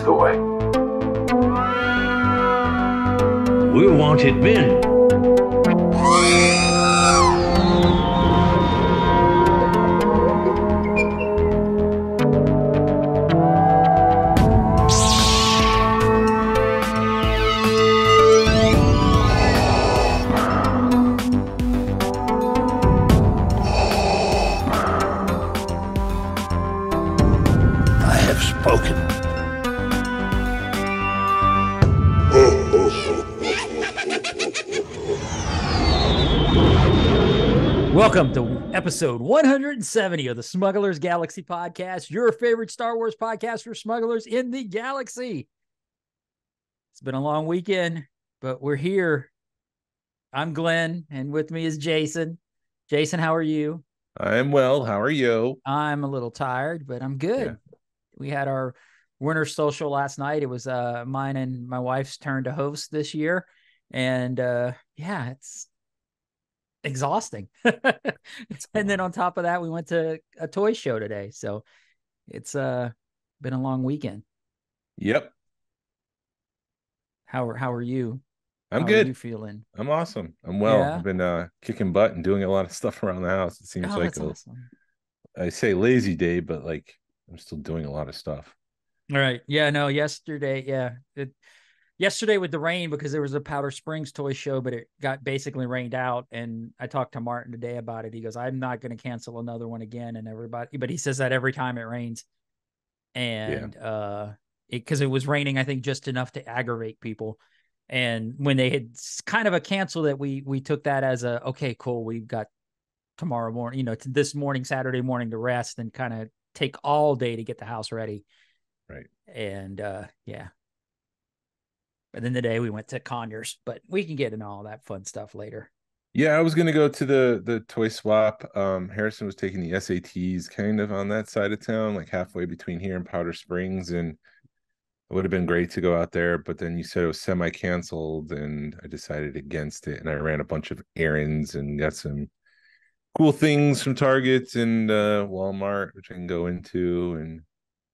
the way. We're wanted men. Welcome to episode 170 of the Smugglers Galaxy Podcast, your favorite Star Wars podcast for smugglers in the galaxy. It's been a long weekend, but we're here. I'm Glenn, and with me is Jason. Jason, how are you? I'm well. How are you? I'm a little tired, but I'm good. Yeah. We had our winter social last night. It was mine and my wife's turn to host this year. And it's exhausting. And then on top of that, we went to a toy show today. So it's been a long weekend. Yep. How are you? I'm good. Are you feeling? I'm awesome. I'm well. Yeah? I've been kicking butt and doing a lot of stuff around the house. It seems like awesome. I say lazy day, but like I'm still doing a lot of stuff. All right. Yeah, no, yesterday, yesterday with the rain, because there was a Powder Springs toy show, but it got basically rained out. And I talked to Martin today about it. He goes, I'm not going to cancel another one again. And everybody, but he says that every time it rains. And because it was raining, I think just enough to aggravate people. And when they had kind of a cancel that we took that as a, okay, cool. We've got tomorrow morning, this morning, Saturday morning to rest and kind of take all day to get the house ready. Right. And But then the day we went to Conyers, but we can get into all that fun stuff later. Yeah, I was going to go to the toy swap. Harrison was taking the SATs kind of on that side of town, like halfway between here and Powder Springs. And it would have been great to go out there. But then you said it was semi-canceled and I decided against it. And I ran a bunch of errands and got some cool things from Target and Walmart, which I can go into, and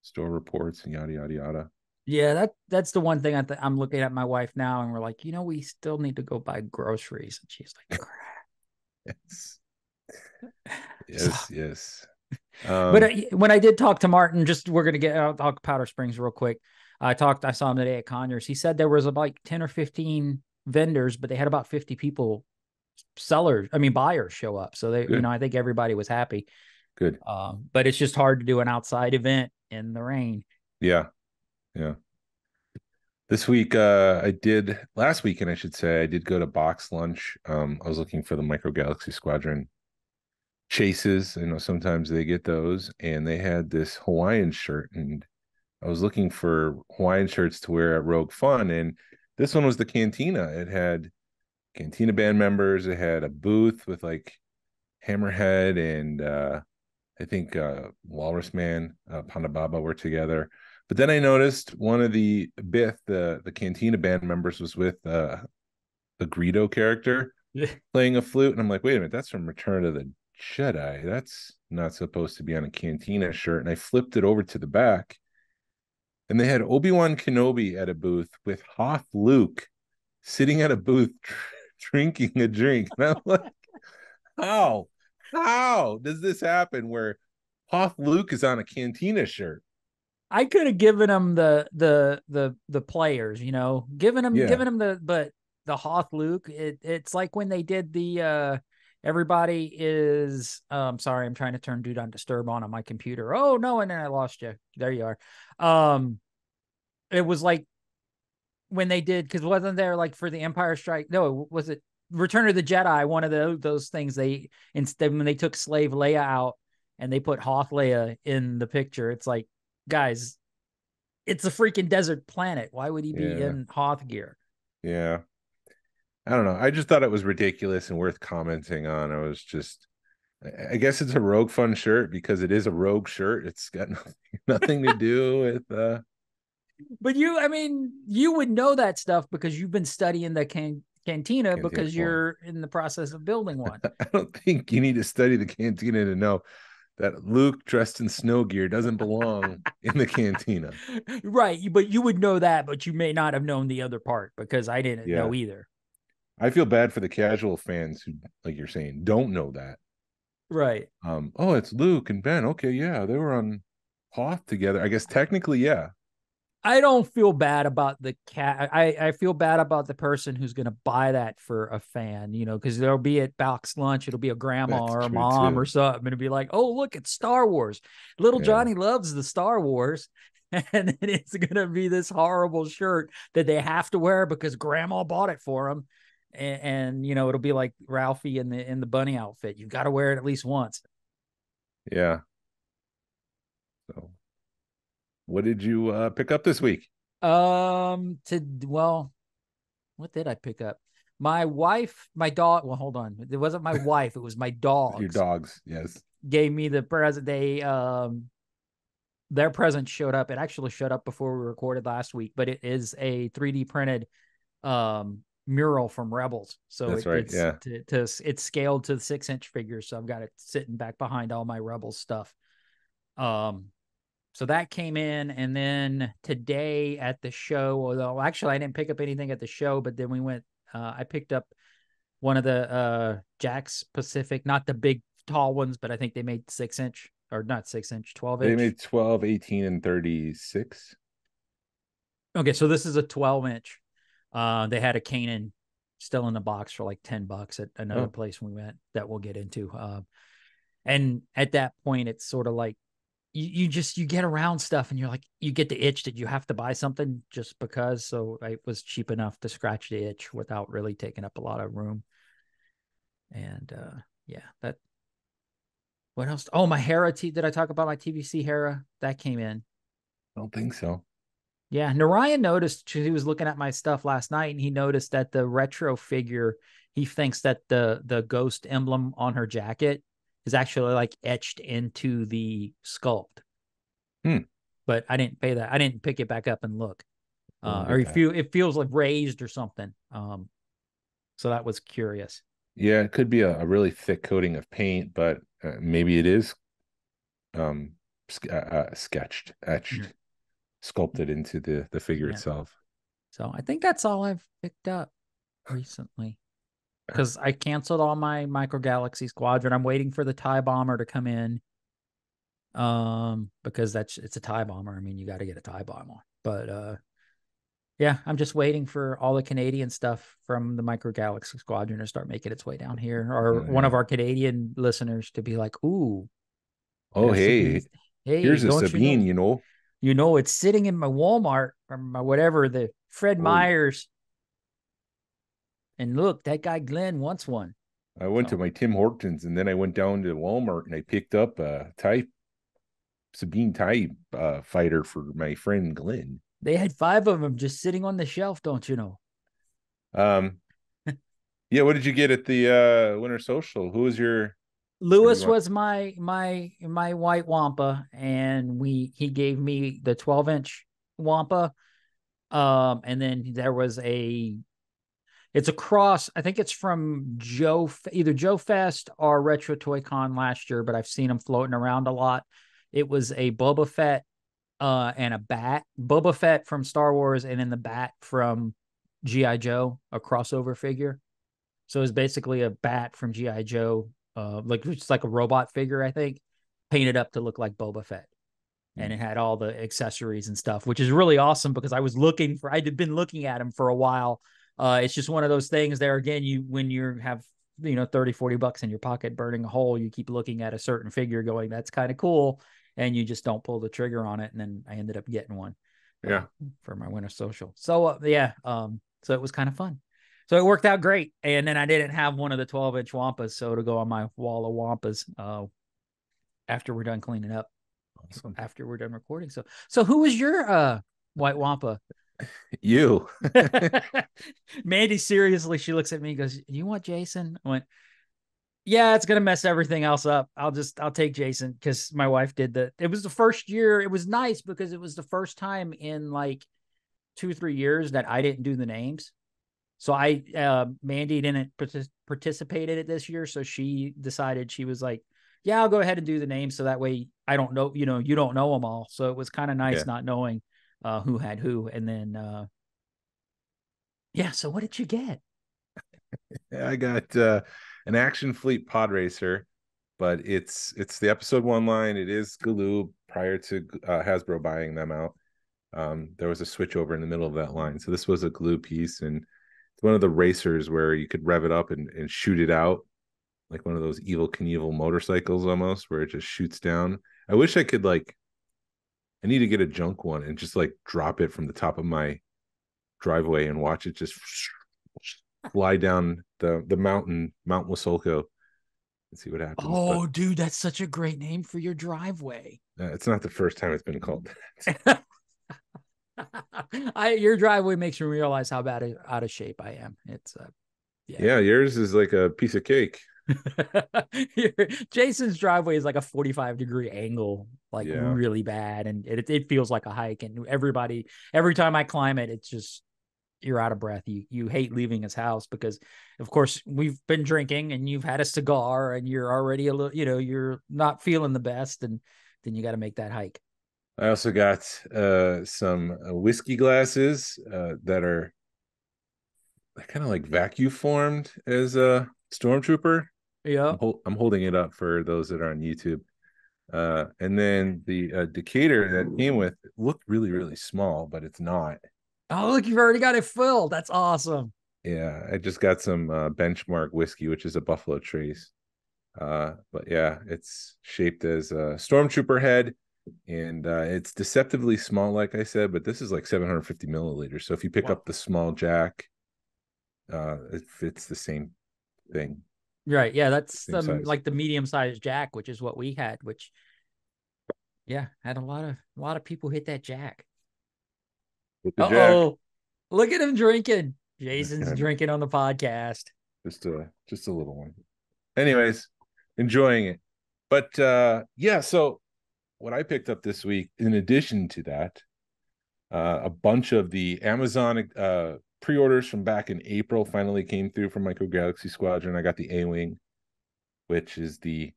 store reports and yada, yada, yada. Yeah, that's the one thing I'm looking at my wife now, and we're like, we still need to go buy groceries. And she's like, crap. Yes. But when I did talk to Martin, we're going to I'll talk Powder Springs real quick. I saw him today at Conyers. He said there was about 10 or 15 vendors, but they had about 50 people, buyers show up. So they, I think everybody was happy. Good. But it's just hard to do an outside event in the rain. Yeah. This week, last weekend, I should say, I did go to box lunch. I was looking for the Micro Galaxy Squadron chases. Sometimes they get those, and they had this Hawaiian shirt, and I was looking for Hawaiian shirts to wear at Rogue Fun, and this one was the Cantina. It had Cantina band members. It had a booth with like Hammerhead and I think Walrus Man, Panda Baba were together. But then I noticed one of the Cantina band members was with a Greedo character playing a flute. And I'm like, wait a minute, that's from Return of the Jedi. That's not supposed to be on a Cantina shirt. And I flipped it over to the back, and they had Obi-Wan Kenobi at a booth with Hoth Luke sitting at a booth drinking a drink. And I'm like, how does this happen where Hoth Luke is on a Cantina shirt? I could have given them the players, giving them but the Hoth Luke, it's like when they did the everybody is sorry, I'm trying to turn Do Not Disturb on my computer. Oh no, and then I lost you. There you are. It was like when they did, because wasn't there like for the Empire Strike? No, was it Return of the Jedi? One of those things they instead when they took Slave Leia out and they put Hoth Leia in the picture, it's like, guys, it's a freaking desert planet. Why would he be in Hoth gear? Yeah. I don't know. I just thought it was ridiculous and worth commenting on. I guess it's a Rogue Fun shirt because it is a Rogue shirt. It's got nothing to do with But you would know that stuff because you've been studying the cantina because you're in the process of building one. I don't think you need to study the cantina to know that Luke dressed in snow gear doesn't belong in the cantina. Right. But you would know that, but you may not have known the other part because I didn't know either. I feel bad for the casual fans who, like you're saying, don't know that. Right. Oh, it's Luke and Ben. Okay, yeah, they were on Hoth together. I guess technically, yeah. I don't feel bad about the cat. I feel bad about the person who's going to buy that for a fan, because there'll be at box lunch. It'll be a grandma That's or a true, mom too. or something. And it'll be like, oh, look, it's Star Wars. Little Johnny loves the Star Wars. And then it's going to be this horrible shirt that they have to wear because grandma bought it for him. And it'll be like Ralphie in the bunny outfit. You've got to wear it at least once. Yeah. So what did you pick up this week? What did I pick up? My dog. Well, hold on. It wasn't my wife. It was my dogs. Your dogs, yes. Gave me the present. Their present showed up. It actually showed up before we recorded last week, but it is a 3D printed mural from Rebels. So that's right. It's scaled to the 6-inch figure. So I've got it sitting back behind all my Rebels stuff. So that came in, and then today at the show, although actually I didn't pick up anything at the show, but then we went, I picked up one of the Jack's Pacific, not the big tall ones, but I think they made 6-inch, or not 6-inch, 12-inch. They made 12, 18, and 36. Okay, so this is a 12-inch. They had a Kanan still in the box for like $10 at another place we went that we'll get into. And at that point, it's sort of like, you get around stuff and you're like, you get the itch that you have to buy something just because. So it was cheap enough to scratch the itch without really taking up a lot of room. And what else? Oh, my Hera. Did I talk about my TVC Hera? That came in. I don't think so. Yeah. Narayan noticed, he was looking at my stuff last night and he noticed that the retro figure, he thinks that the ghost emblem on her jacket is actually like etched into the sculpt. But I didn't pay that. I didn't pick it back up and look. Or it feels like raised or something. So that was curious. Yeah, it could be a really thick coating of paint, but maybe it is sketched, etched, sculpted into the figure itself. So I think that's all I've picked up recently. Because I canceled all my Micro Galaxy Squadron. I'm waiting for the TIE Bomber to come in. Because it's a TIE Bomber. I mean, you got to get a TIE Bomber. But yeah, I'm just waiting for all the Canadian stuff from the Micro Galaxy Squadron to start making its way down here, or one of our Canadian listeners to be like, "Ooh, hey, here's a Sabine." It's sitting in my Walmart or my whatever, the Fred Meyers. And look, that guy Glenn wants one. I went to my Tim Hortons, and then I went down to Walmart and I picked up a Sabine TIE fighter for my friend Glenn. They had 5 of them just sitting on the shelf, don't you know? Yeah. What did you get at the Winter Social? Who was your? Lewis was my white Wampa, and he gave me the 12-inch Wampa. And then there was it's a cross. I think it's from either Joe Fest or Retro Toy Con last year, but I've seen them floating around a lot. It was a Boba Fett and a bat. Boba Fett from Star Wars, and then the bat from G.I. Joe, a crossover figure. So it's basically a bat from G.I. Joe, it's like a robot figure, I think, painted up to look like Boba Fett. And it had all the accessories and stuff, which is really awesome because I'd been looking at them for a while. It's just one of those things there again, when you have, $30-$40 in your pocket burning a hole, you keep looking at a certain figure going, that's kind of cool. And you just don't pull the trigger on it. And then I ended up getting one for my Winter Social. So so it was kind of fun. So it worked out great. And then I didn't have one of the 12-inch Wampas. So to go on my wall of Wampas after we're done cleaning up, after we're done recording. So who was your white Wampa? You. Mandy, seriously, she looks at me and goes, you want Jason? I went, yeah, it's gonna mess everything else up. I'll take Jason, because my wife did that. It was the first year. It was nice because it was the first time in like 2-3 years that I didn't do the names. So Mandy didn't participate in it this year. So she decided, she was like, yeah, I'll go ahead and do the names so that way I don't know, you don't know them all. So it was kind of nice not knowing who had who. And then, yeah. So what did you get? I got an Action Fleet pod racer, but it's the episode 1 line. It is Galoob prior to Hasbro buying them out. There was a switchover in the middle of that line. So this was a glue piece, and it's one of the racers where you could rev it up and shoot it out, like one of those Evel Knievel motorcycles almost, where it just shoots down. I wish I could I need to get a junk one and just drop it from the top of my driveway and watch it just fly down the mountain, Mount Wasolko, and see what happens. Oh, dude, that's such a great name for your driveway. It's not the first time it's been called that. Your driveway makes me realize how bad out of shape I am. It's yeah, yours is like a piece of cake. Jason's driveway is like a 45-degree angle, really bad, and it feels like a hike. And every time I climb it, it's just you're out of breath. You hate leaving his house because, of course, we've been drinking and you've had a cigar and you're already a little, you're not feeling the best, and then you got to make that hike. I also got some whiskey glasses that are kind of like vacuum formed as a stormtrooper. Yeah, I'm holding it up for those that are on YouTube. And then the Decatur that came with looked really, really small, but it's not. Oh, look, you've already got it filled. That's awesome. Yeah, I just got some Benchmark whiskey, which is a Buffalo Trace. But yeah, it's shaped as a stormtrooper head, and it's deceptively small, like I said, but this is like 750 milliliters. So if you pick up the small jack, it fits the same thing. Right. Yeah, that's like the medium-sized jack, which is what we had, which had a lot of people hit that jack. Uh-oh. Look at him drinking. Jason's drinking on the podcast. Just a little one. Anyways, enjoying it. But so what I picked up this week, in addition to that, a bunch of the Amazon pre-orders from back in April finally came through from Micro Galaxy Squadron. I got the A-Wing, which is the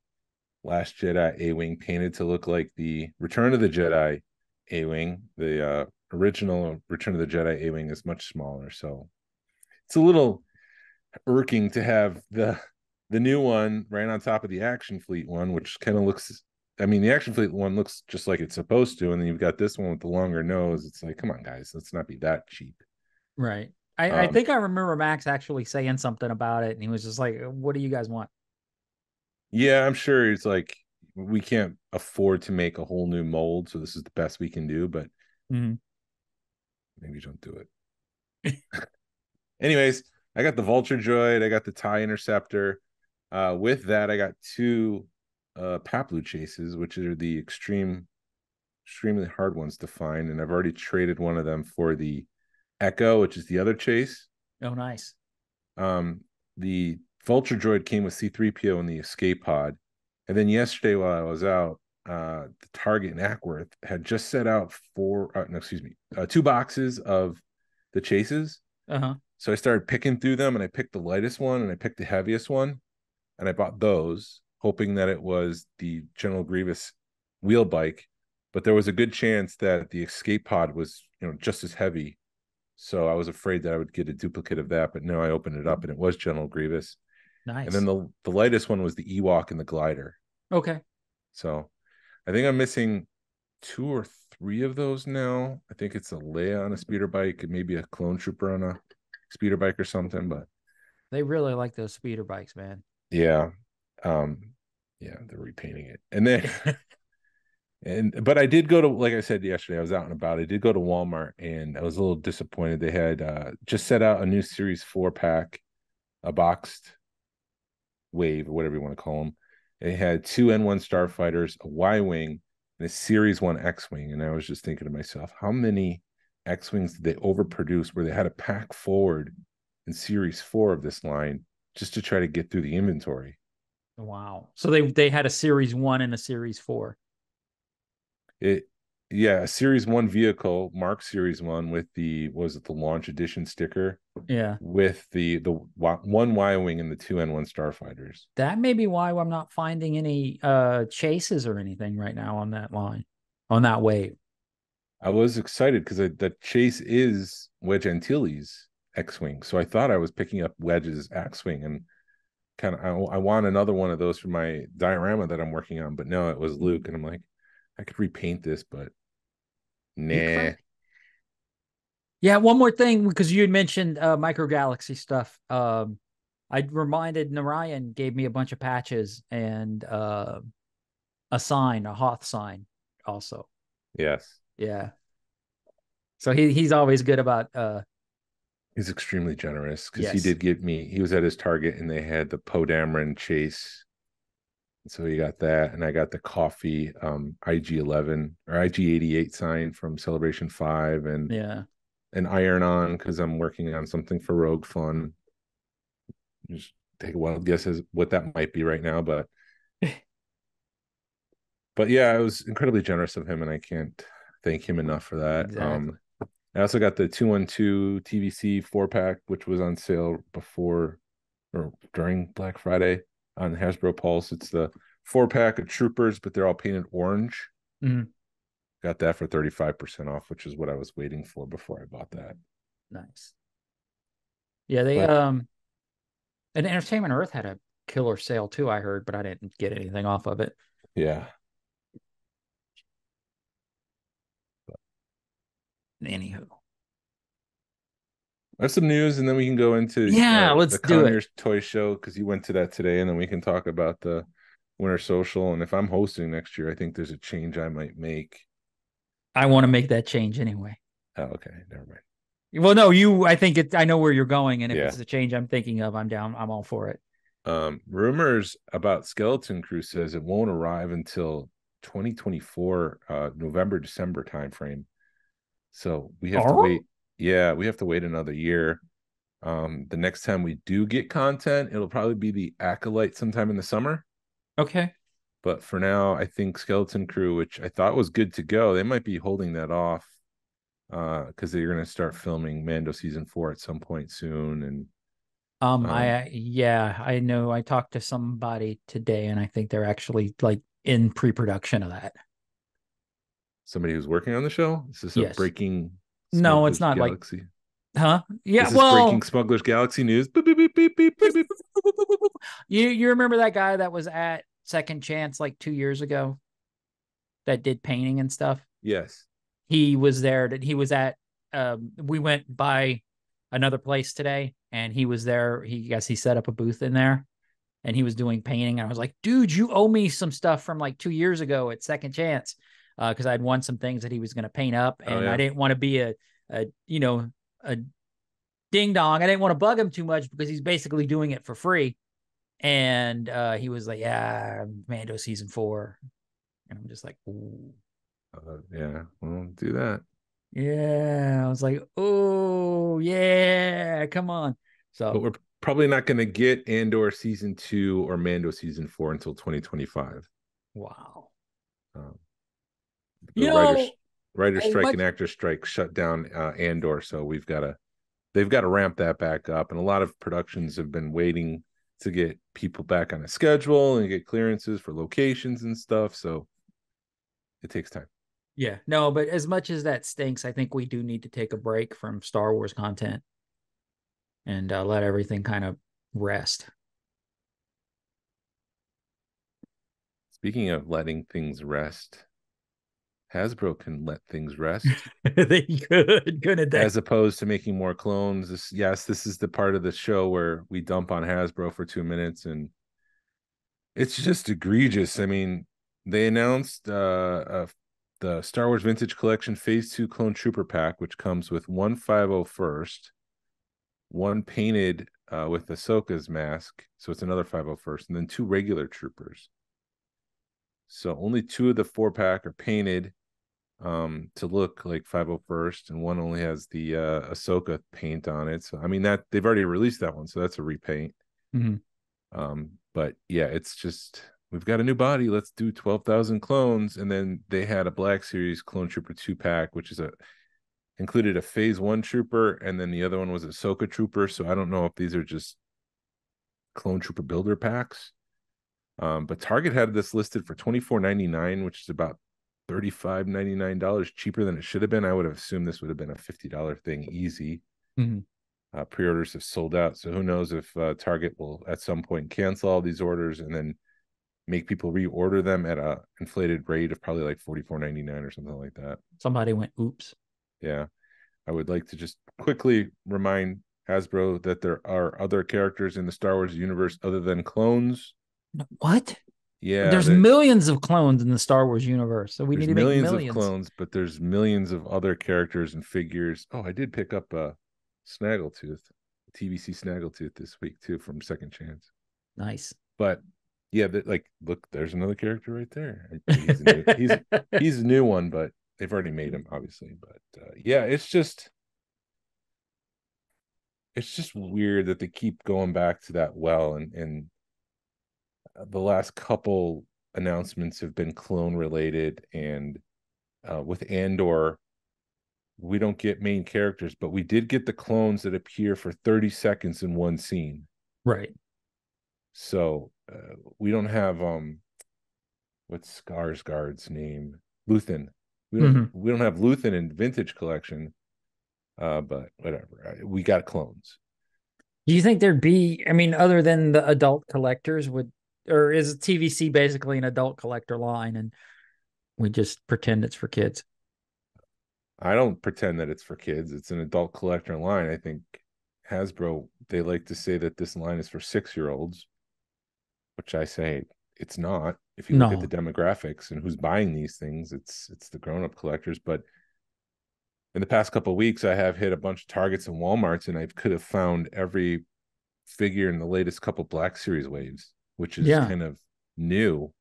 Last Jedi A-Wing painted to look like the Return of the Jedi A-Wing. The original Return of the Jedi A-Wing is much smaller, so it's a little irking to have the new one right on top of the Action Fleet one, which kind of looks, the Action Fleet one looks just like it's supposed to, and then you've got this one with the longer nose. It's like, come on, guys, let's not be that cheap. Right. I think I remember Max actually saying something about it, and he was just like, what do you guys want? Yeah, I'm sure it's like, we can't afford to make a whole new mold, so this is the best we can do, but maybe don't do it. Anyways, I got the Vulture Droid, I got the TIE Interceptor. With that, I got two Paplu chases, which are the extremely hard ones to find, and I've already traded one of them for the Echo, which is the other chase. Oh, nice. The Vulture Droid came with C-3PO in the escape pod, and then yesterday while I was out, the Target in Ackworth had just set out 2 boxes of the chases. So I started picking through them, and I picked the lightest one and I picked the heaviest one, and I bought those, hoping that it was the General Grievous wheel bike, but there was a good chance that the escape pod was just as heavy. So I was afraid that I would get a duplicate of that, but no, I opened it up and it was General Grievous. Nice. And then the lightest one was the Ewok and the glider. Okay. So I think I'm missing 2 or 3 of those now. I think it's a Leia on a speeder bike and maybe a clone trooper on a speeder bike or something, but they really like those speeder bikes, man. Yeah. They're repainting it. And then but I did go to, like I said yesterday, I was out and about. I did go to Walmart and I was a little disappointed. They had just set out a new Series 4 pack, a boxed wave, or whatever you want to call them. They had 2 N1 starfighters, a Y-wing, and a Series 1 X-wing. And I was just thinking to myself, how many X-wings did they overproduce where they had to pack forward in Series 4 of this line just to try to get through the inventory? Wow. So they had a Series 1 and a Series 4. Yeah, a Series 1 vehicle, Mark Series 1 with the launch edition sticker. Yeah. With the one Y-wing and the two N1 starfighters. That may be why I'm not finding any chases or anything right now on that line, on that wave. I was excited because the chase is Wedge Antilles X-wing, so I thought I was picking up Wedge's X-wing, and kind of I want another one of those for my diorama that I'm working on, but no, it was Luke, and I'm like, I could repaint this, but nah. Yeah, one more thing, because you had mentioned Micro Galaxy stuff. I reminded Narayan gave me a bunch of patches and a sign, a Hoth sign also. Yes. Yeah. So he's always good about he's extremely generous, because yes. he did give me, he was at his Target and they had the Poe Dameron chase. So he got that, and I got the coffee IG-11 or IG-88 sign from Celebration 5, and yeah, an iron on because I'm working on something for Rogue Fun. Just take a wild guess as what that might be right now, but yeah, it was incredibly generous of him, and I can't thank him enough for that. Exactly. I also got the 212 TVC 4-pack, which was on sale before or during Black Friday on Hasbro Pulse. It's the 4-pack of troopers, but they're all painted orange. Mm-hmm. Got that for 35% off, which is what I was waiting for before I bought that. Nice. Yeah, they and Entertainment Earth had a killer sale too, I heard, but I didn't get anything off of it. Yeah. Anywho, I have some news, and then we can go into let's the do Conyers it. Toy Show, because you went to that today, and then we can talk about the Winter Social. And if I'm hosting next year, I think there's a change I might make. I want to make that change anyway. Oh, okay, never mind. Well, no, I think I know where you're going, and if it's the change I'm thinking of, I'm down. I'm all for it. Rumors about Skeleton Crew says it won't arrive until 2024, November, December timeframe. So we have to wait. Yeah, we have to wait another year. The next time we do get content, it'll probably be the Acolyte sometime in the summer. Okay. But for now, I think Skeleton Crew, which I thought was good to go, they might be holding that off because they're going to start filming Mando season 4 at some point soon. And I know I talked to somebody today, and I think they're actually like in pre-production of that. Somebody who's working on the show? Is this a breaking No, it's not Galaxy? Like, huh? Yeah, is this breaking Smugglers Galaxy news? Beep, beep, beep, beep, beep, beep. You remember that guy that was at Second Chance like 2 years ago that did painting and stuff? Yes. He was there. He was at we went by another place today, and he was there. He set up a booth in there, and he was doing painting. And I was like, dude, you owe me some stuff from like 2 years ago at Second Chance, because I'd won some things that he was going to paint up, and I didn't want to be a ding dong. I didn't want to bug him too much because he's basically doing it for free. And he was like, yeah, Mando season 4. And I'm just like, ooh. Yeah, we'll do that. Yeah. I was like, oh, yeah, come on. So, but we're probably not going to get Andor season 2 or Mando season 4 until 2025. Wow. Writer strike and actor strike shut down Andor, so they've got to ramp that back up, and a lot of productions have been waiting to get people back on a schedule and get clearances for locations and stuff, so it takes time. Yeah, no, but as much as that stinks, I think we do need to take a break from Star Wars content and let everything kind of rest. Speaking of letting things rest, Hasbro can let things rest. They couldn't they? As opposed to making more clones. This is the part of the show where we dump on Hasbro for 2 minutes, and it's just egregious. I mean, they announced the Star Wars Vintage Collection Phase 2 Clone Trooper Pack, which comes with one 501st, one painted with Ahsoka's mask, so it's another 501st, and then 2 regular troopers. So only 2 of the 4-pack are painted to look like 501st, and one only has the Ahsoka paint on it. So I mean, that they've already released that one, so that's a repaint. Mm-hmm. But yeah, it's just we've got a new body. Let's do 12,000 clones. And then they had a Black Series Clone Trooper 2-pack, which is included a Phase 1 Trooper, and then the other one was a Ahsoka Trooper. So I don't know if these are just Clone Trooper builder packs. But Target had this listed for $24.99, which is about $35.99 cheaper than it should have been. I would have assumed this would have been a $50 thing easy. Mm-hmm. Pre-orders have sold out, so who knows if Target will at some point cancel all these orders and then make people reorder them at a inflated rate of probably like $44.99 or something like that. Somebody went, oops. Yeah. I would like to just quickly remind Hasbro that there are other characters in the Star Wars universe other than clones. What? Yeah. There's millions of clones in the Star Wars universe, so we need to make millions of clones, but there's millions of other characters and figures. Oh, I did pick up a Snaggletooth, TVC Snaggletooth this week too from Second Chance. Nice. But yeah, like, look, there's another character right there. He's a new one, but they've already made him, obviously. But yeah, it's just weird that they keep going back to that well, and the last couple announcements have been clone related, and with Andor, we don't get main characters, but we did get the clones that appear for 30 seconds in one scene. Right. So we don't have what's Skarsgård's name? Luthen. We don't have Luthen in Vintage Collection, but whatever. We got clones. Do you think there'd be? I mean, other than the adult collectors, or is TVC basically an adult collector line, and we just pretend it's for kids? I don't pretend that it's for kids. It's an adult collector line. I think Hasbro, they like to say that this line is for 6-year-olds, which I say it's not. If you look at the demographics and who's buying these things, it's the grown-up collectors. But in the past couple of weeks, I have hit a bunch of Targets and Walmarts, and I could have found every figure in the latest couple Black Series waves, which is kind of new.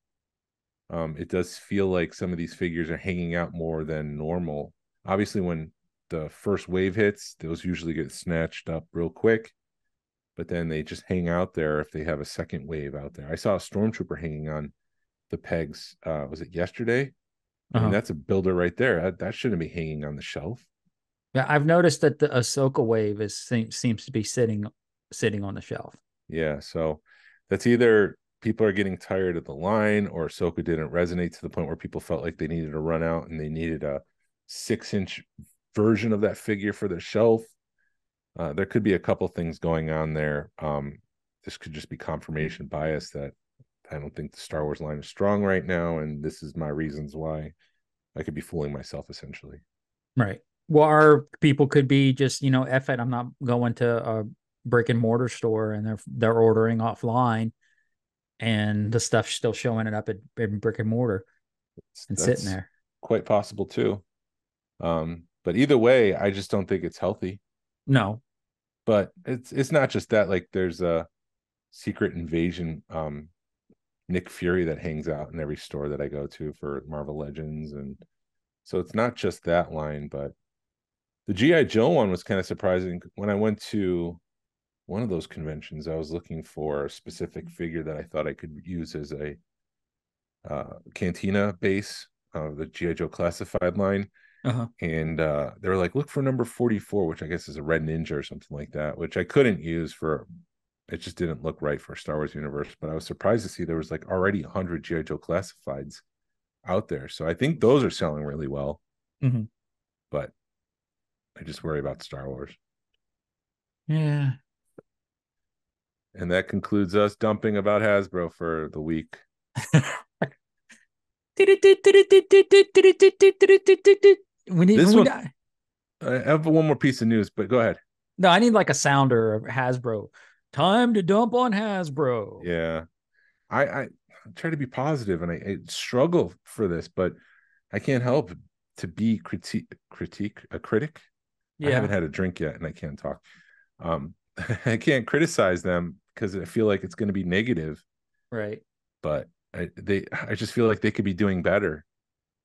It does feel like some of these figures are hanging out more than normal. Obviously, when the first wave hits, those usually get snatched up real quick, but then they just hang out there if they have a second wave out there. I saw a Stormtrooper hanging on the pegs. Was it yesterday? I mean, that's a builder right there. That shouldn't be hanging on the shelf. Yeah, I've noticed that the Ahsoka wave seems to be sitting on the shelf. Yeah, so that's either people are getting tired of the line, or Ahsoka didn't resonate to the point where people felt like they needed to run out and they needed a 6-inch version of that figure for the shelf. There could be a couple things going on there. This could just be confirmation bias that I don't think the Star Wars line is strong right now, and this is my reasons why. I could be fooling myself, essentially. Right. Well, our people could be just, F it, I'm not going to a brick and mortar store, and they're ordering offline, and the stuff's still showing it up at brick and mortar and sitting there. Quite possible too. But either way, I just don't think it's healthy. No. But it's not just that. Like, there's a Secret Invasion Nick Fury that hangs out in every store that I go to for Marvel Legends, and so it's not just that line. But the G.I. Joe one was kind of surprising. When I went to one of those conventions, I was looking for a specific figure that I thought I could use as a Cantina base of the G.I. Joe Classified line. And they were like, look for number 44, which I guess is a Red Ninja or something like that, which I couldn't use for, it just didn't look right for Star Wars universe. But I was surprised to see there was like already 100 G.I. Joe Classifieds out there. So I think those are selling really well. But I just worry about Star Wars. Yeah. And that concludes us dumping about Hasbro for the week. I have one more piece of news, but go ahead. No, I need like a sounder of Hasbro. Time to dump on Hasbro. Yeah. I try to be positive, and I struggle for this, but I can't help to be a critic. Yeah. I haven't had a drink yet, and I can't talk. I can't criticize them because I feel like it's going to be negative. Right. But I just feel like they could be doing better.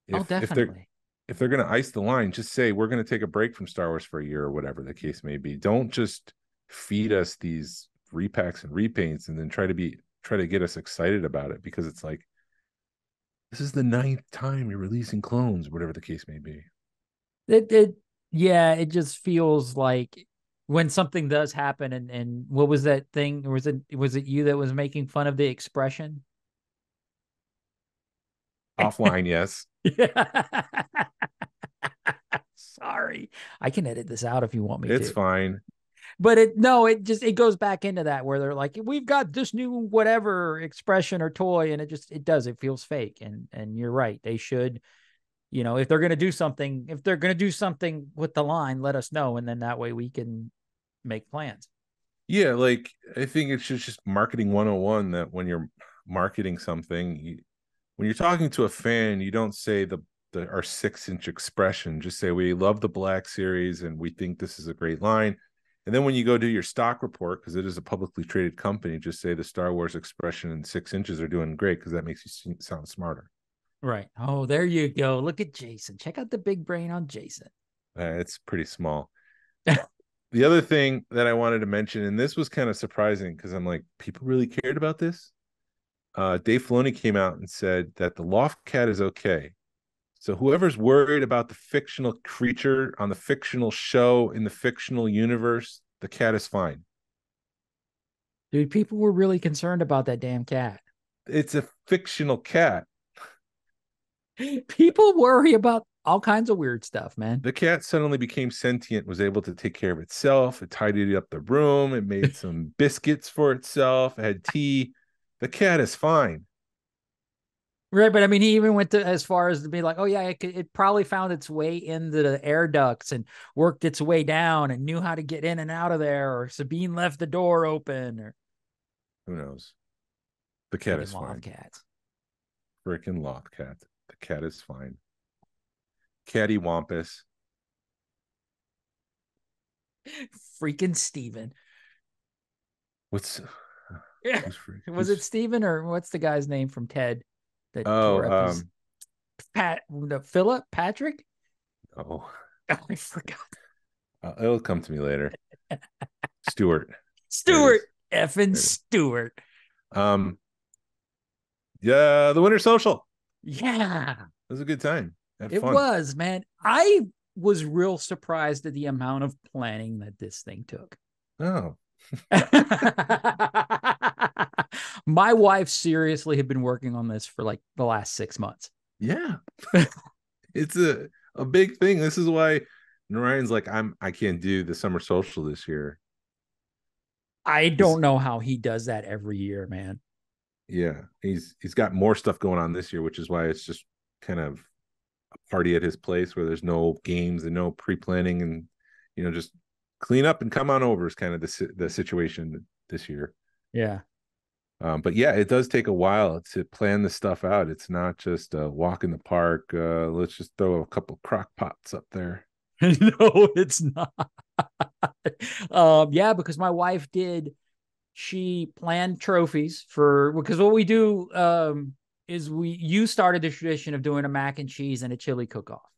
Definitely. If they're going to ice the line, just say we're going to take a break from Star Wars for a year or whatever the case may be. Don't just feed us these repacks and repaints and then try try to get us excited about it, because it's like, this is the 9th time you're releasing clones, whatever the case may be. It just feels like when something does happen, and what was that thing? Or was it you that was making fun of the expression? Offline, yes. Yeah. Sorry. I can edit this out if you want me It's to. fine. But it goes back into that where they're like, we've got this new whatever expression or toy, and it feels fake. And you're right. They should, if they're gonna do something with the line, let us know, and then that way we can make plans. Yeah, like I think it's just marketing 101, that when you're marketing something, when you're talking to a fan, you don't say our 6-inch expression. Just say, we love the Black Series and we think this is a great line. And then when you go do your stock report, because it is a publicly traded company, just say the Star Wars expression and 6 inches are doing great, because that makes you sound smarter. Right. Oh, there you go. Look at Jason. Check out the big brain on Jason. It's pretty small. The other thing that I wanted to mention, and this was kind of surprising because I'm like, people really cared about this. Dave Filoni came out and said that the Loft Cat is okay. So whoever's worried about the fictional creature on the fictional show in the fictional universe, the cat is fine. Dude, people were really concerned about that damn cat. It's a fictional cat. People worry about all kinds of weird stuff, man. The cat suddenly became sentient, was able to take care of itself. It tidied up the room. It made some biscuits for itself. It had tea. The cat is fine. Right, but I mean, he even went as far as to be like, oh yeah, it probably found its way into the air ducts and worked its way down and knew how to get in and out of there, or Sabine left the door open, or who knows. The cat is fine. Cats. Freaking loft cat. The cat is fine. Catty Wampus. Freaking Steven. Was it Steven, or what's the guy's name from Ted that tore up his Philip Patrick? Oh, I forgot. It'll come to me later. Stewart. Effing Stewart. Yeah, the Winter Social. Yeah, it was a good time. It was, man. I was real surprised at the amount of planning that this thing took. Oh. My wife seriously had been working on this for like the last 6 months. Yeah. It's a big thing. This is why Narayan's like, I can't do the summer social this year. I don't know how he does that every year, man. Yeah. He's got more stuff going on this year, which is why it's just kind of a party at his place where there's no games and no pre-planning, and just clean up and come on over is kind of the situation this year. Yeah. But yeah, it does take a while to plan this stuff out. It's not just a walk in the park. Let's just throw a couple crock pots up there. No, it's not. Yeah, because my wife she planned trophies because what we do is you started the tradition of doing a mac and cheese and a chili cook-off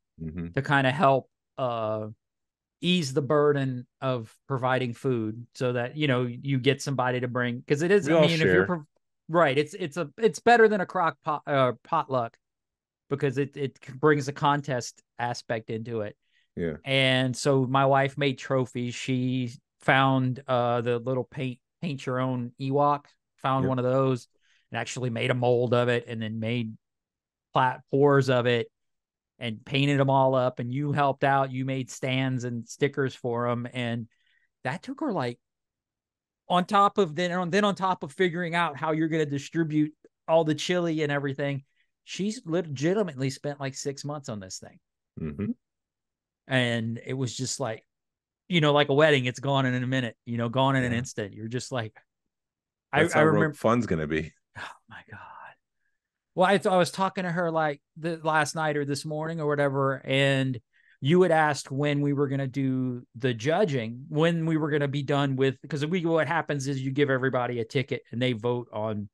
to kind of help ease the burden of providing food, so that you get somebody to bring, because it is, if you're right, it's better than a crock pot potluck, because it brings a contest aspect into it. Yeah. And so my wife made trophies. She found the little paint your own Ewok, found one of those, and actually made a mold of it, and then made pours of it and painted them all up. And you helped out. You made stands and stickers for them. And that took her like on top of figuring out how you're going to distribute all the chili and everything. She's legitimately spent like 6 months on this thing. Mm-hmm. And it was just like, like a wedding, it's gone in a minute, gone in an instant. You're just like, That's how remember fun's going to be. Oh my God. Well, I was talking to her like the last night or this morning or whatever, and you had asked when we were going to do the judging, when we were going to be done with, because what happens is you give everybody a ticket and they vote on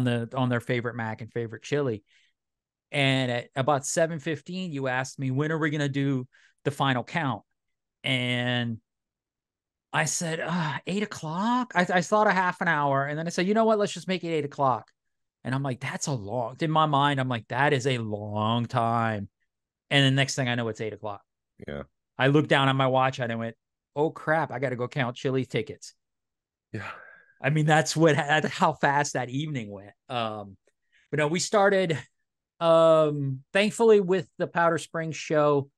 their favorite mac and favorite chili. And at about 7:15, you asked me, when are we going to do the final count? And I said, 8 o'clock. I thought a half an hour. And then I said, you know what? Let's just make it 8 o'clock. And I'm like, that's a long, in my mind, I'm like, that is a long time. And the next thing I know, it's 8 o'clock. Yeah. I looked down on my watch and I went, oh crap, I got to go count Chili tickets. Yeah. I mean, that's how fast that evening went. But no, we started, thankfully with the Powder Springs show,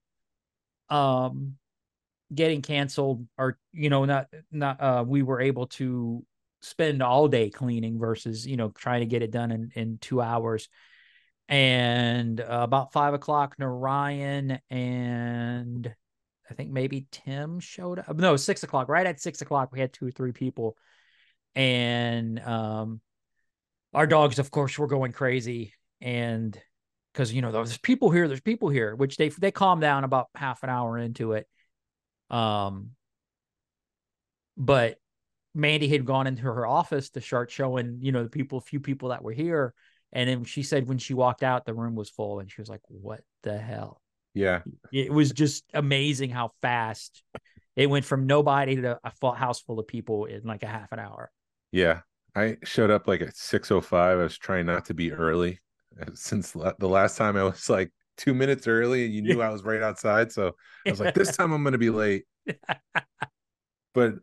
getting canceled, or, we were able to spend all day cleaning versus, trying to get it done in 2 hours. And about 5 o'clock, Narayan and I think maybe Tim showed up. No, 6 o'clock. Right at 6 o'clock, we had 2 or 3 people. And our dogs, of course, were going crazy. And because, there's people here, which they calmed down about half an hour into it. But Mandy had gone into her office to start showing, the few people that were here. And then she said when she walked out, the room was full. And she was like, what the hell? Yeah. It was just amazing how fast it went from nobody to a full house full of people in like a half an hour. Yeah. I showed up like at 6:05. I was trying not to be early since the last time I was like 2 minutes early and you knew I was right outside. So I was like, this time I'm going to be late. But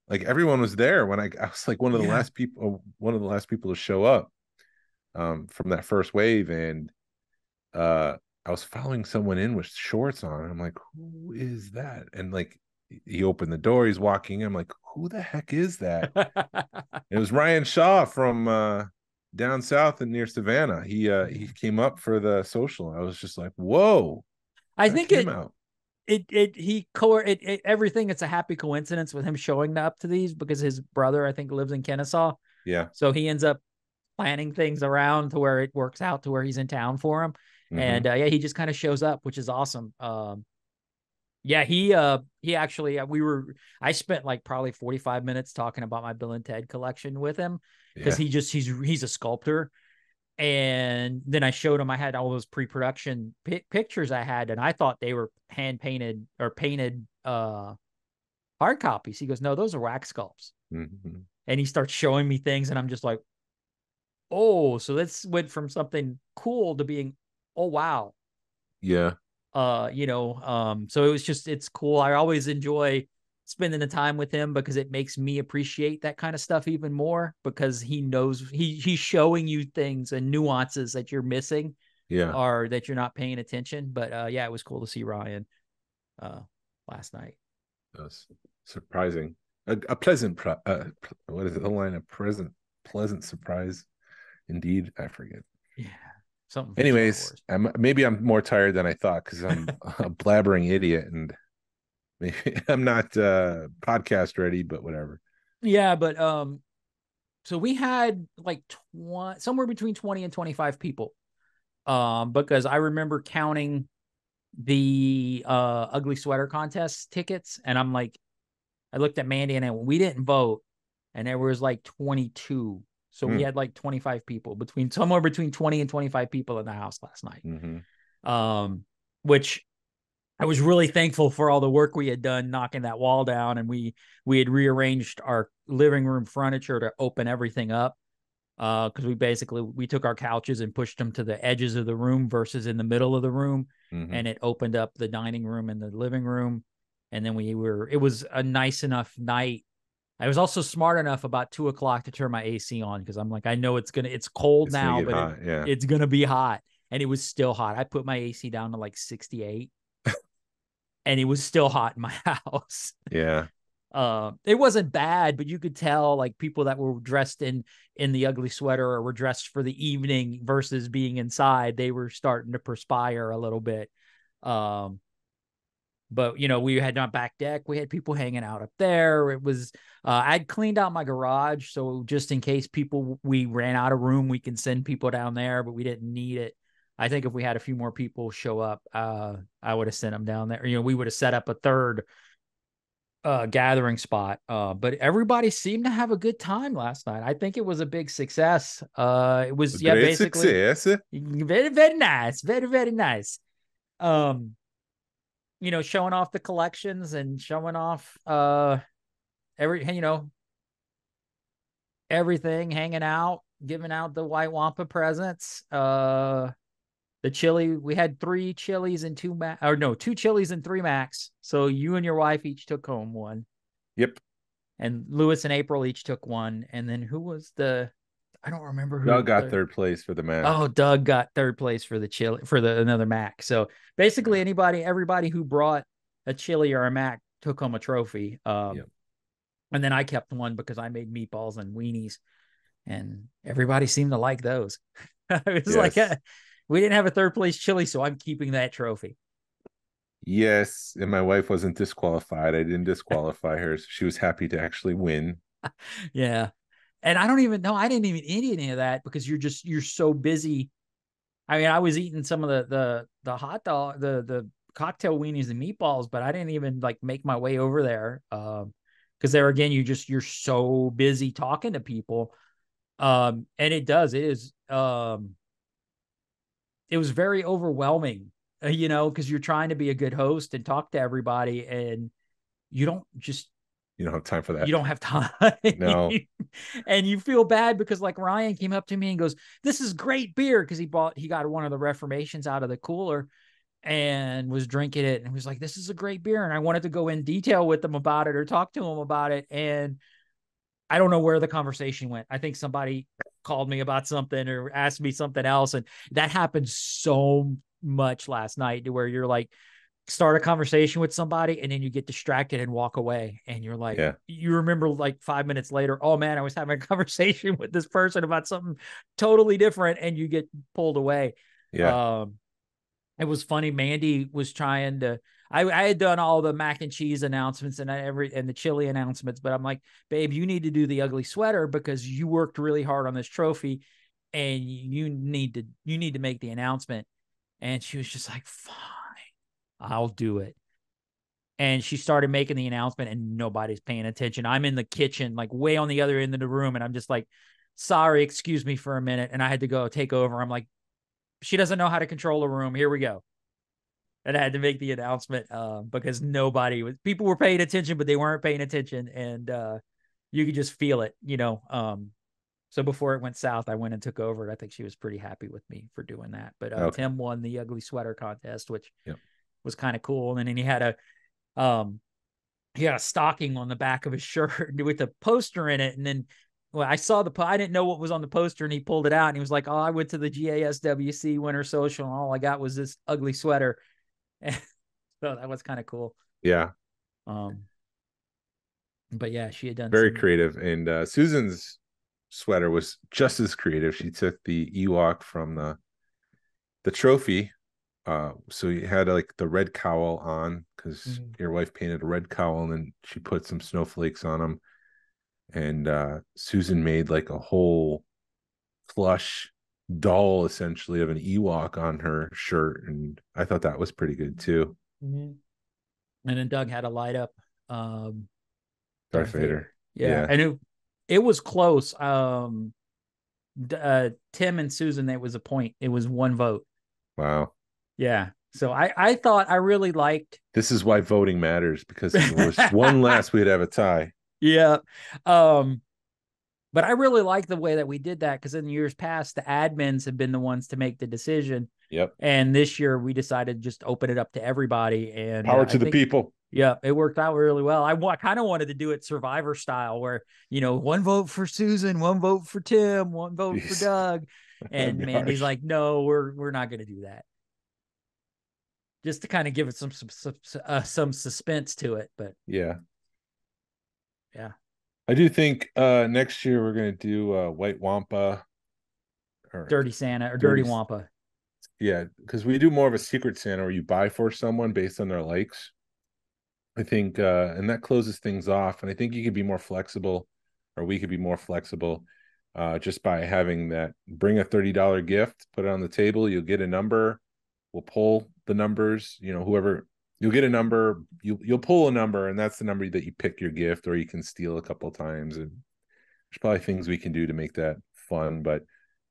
like everyone was there when I was like one of the last people to show up from that first wave. And I was following someone in with shorts on. I'm like, who is that? And like, he opened the door, he's walking in. I'm like, who the heck is that? It was Ryan Shaw from down south and near Savannah. He came up for the social. I was just like, whoa. I think everything. It's a happy coincidence with him showing up to these because his brother, I think, lives in Kennesaw. Yeah. So he ends up planning things around to where it works out to where he's in town for him. And he just kind of shows up, which is awesome. He actually, I spent like probably 45 minutes talking about my Bill and Ted collection with him because he's a sculptor. And then I showed him, I had all those pre-production pictures I had, and I thought they were hand painted or painted hard copies. He goes, no, those are wax sculpts. Mm-hmm. And he starts showing me things, and I'm just like, oh, so this went from something cool to being, oh, wow. Yeah. So it's cool. I always enjoy spending the time with him because it makes me appreciate that kind of stuff even more because he knows he's showing you things and nuances that you're missing or that you're not paying attention. But it was cool to see Ryan last night. That was surprising. A pleasant what is it? The line, a pleasant surprise indeed. I forget. Yeah. Something. Anyways, maybe I'm more tired than I thought because I'm a blabbering idiot and maybe I'm not podcast ready, but whatever. Yeah, but so we had like somewhere between 20 and 25 people. Because I remember counting the ugly sweater contest tickets, and I'm like, I looked at Mandy and we didn't vote, and there was like 22. So we had like 25 people somewhere between 20 and 25 people in the house last night. Mm-hmm. Which I was really thankful for all the work we had done knocking that wall down. And we had rearranged our living room furniture to open everything up. Cause we took our couches and pushed them to the edges of the room versus in the middle of the room. Mm-hmm. And it opened up the dining room and the living room. And then it was a nice enough night. I was also smart enough about 2 o'clock to turn my AC on because I'm like, I know it's cold now, but it's going to be hot. And it was still hot. I put my AC down to like 68 and it was still hot in my house. Yeah. It wasn't bad, but you could tell like people that were dressed in the ugly sweater or were dressed for the evening versus being inside, they were starting to perspire a little bit. But, we had on back deck. We had people hanging out up there. It was, I'd cleaned out my garage. So just in case we ran out of room, we can send people down there, but we didn't need it. I think if we had a few more people show up, I would have sent them down there. We would have set up a third gathering spot. But everybody seemed to have a good time last night. I think it was a big success. It was, basically success. Very, very nice. Very, very nice. Showing off the collections and showing off everything, hanging out, giving out the White Wampa presents. The chili, we had 3 chilies and 2 chilies and 3 Macs. So you and your wife each took home one. Yep. And Lewis and April each took one. And then who was I don't remember who. Doug got third place for the Mac. Oh, Doug got third place for the chili, for another Mac. So basically everybody who brought a chili or a Mac took home a trophy. Yep. And then I kept one because I made meatballs and weenies, and everybody seemed to like those. It was like, we didn't have a third place chili, so I'm keeping that trophy. Yes. And my wife wasn't disqualified. I didn't disqualify her. So she was happy to actually win. Yeah. And I don't even know. I didn't even eat any of that because you're so busy. I mean, I was eating some of the hot dog, the cocktail weenies and meatballs, but I didn't even like make my way over there. Because there again, you're so busy talking to people. And it is, it was very overwhelming, because you're trying to be a good host and talk to everybody, and you don't have time for that. You don't have time. No. And you feel bad because like Ryan came up to me and goes, "This is great beer." Cause he got one of the Reformations out of the cooler and was drinking it and was like, "This is a great beer." And I wanted to go in detail with him about it or talk to him about it. And I don't know where the conversation went. I think somebody called me about something or asked me something else. And that happened so much last night to where you're like, start a conversation with somebody and then you get distracted and walk away. And you're like, you remember like 5 minutes later, oh man, I was having a conversation with this person about something totally different, and you get pulled away. Yeah. It was funny. Mandy was trying to, I had done all the mac and cheese announcements and the chili announcements, but I'm like, babe, you need to do the ugly sweater because you worked really hard on this trophy and you need to make the announcement. And she was just like, fine, I'll do it. And she started making the announcement and nobody's paying attention. I'm in the kitchen, like way on the other end of the room. And I'm just like, sorry, excuse me for a minute. And I had to go take over. I'm like, she doesn't know how to control a room. Here we go. And I had to make the announcement because people were paying attention, but they weren't paying attention. And you could just feel it, So before it went south, I went and took over. And I think she was pretty happy with me for doing that. But Tim won the ugly sweater contest, which was kind of cool. And then he had a stocking on the back of his shirt with a poster in it. And then I saw I didn't know what was on the poster, and he pulled it out and he was like, "Oh, I went to the GASWC Winter Social and all I got was this ugly sweater." And so that was kind of cool. Yeah. But yeah, she had done very creative. And Susan's sweater was just as creative. She took the Ewok from the trophy. So you had like the red cowl on because your wife painted a red cowl and then she put some snowflakes on them. And Susan made like a whole plush doll essentially of an Ewok on her shirt. And I thought that was pretty good too. And then Doug had a light up Darth Vader. Yeah. And it was close. Tim and Susan, it was a point. It was 1 vote. Wow. Yeah. So I thought I really liked. This is why voting matters, because if it was one less, we'd have a tie. Yeah. But I really like the way that we did that, because in years past, the admins have been the ones to make the decision. Yep. And this year we decided to just open it up to everybody. And power to the people. Yeah, it worked out really well. I kind of wanted to do it Survivor style, where 1 vote for Susan, 1 vote for Tim, 1 vote for Doug. And Mandy's like, no, we're not going to do that. Just to kind of give it some suspense to it. But yeah. I do think next year we're going to do White Wampa or Dirty Santa or Dirty Wampa. Yeah, because we do more of a Secret Santa where you buy for someone based on their likes. I think, and that closes things off. And I think you could be more flexible, or we could be more flexible, just by having that. Bring a $30 gift, put it on the table. You'll get a number. We'll pull the numbers. Whoever. You'll get a number, you'll pull a number, and that's the number that you pick your gift, or you can steal a couple of times. And there's probably things we can do to make that fun, but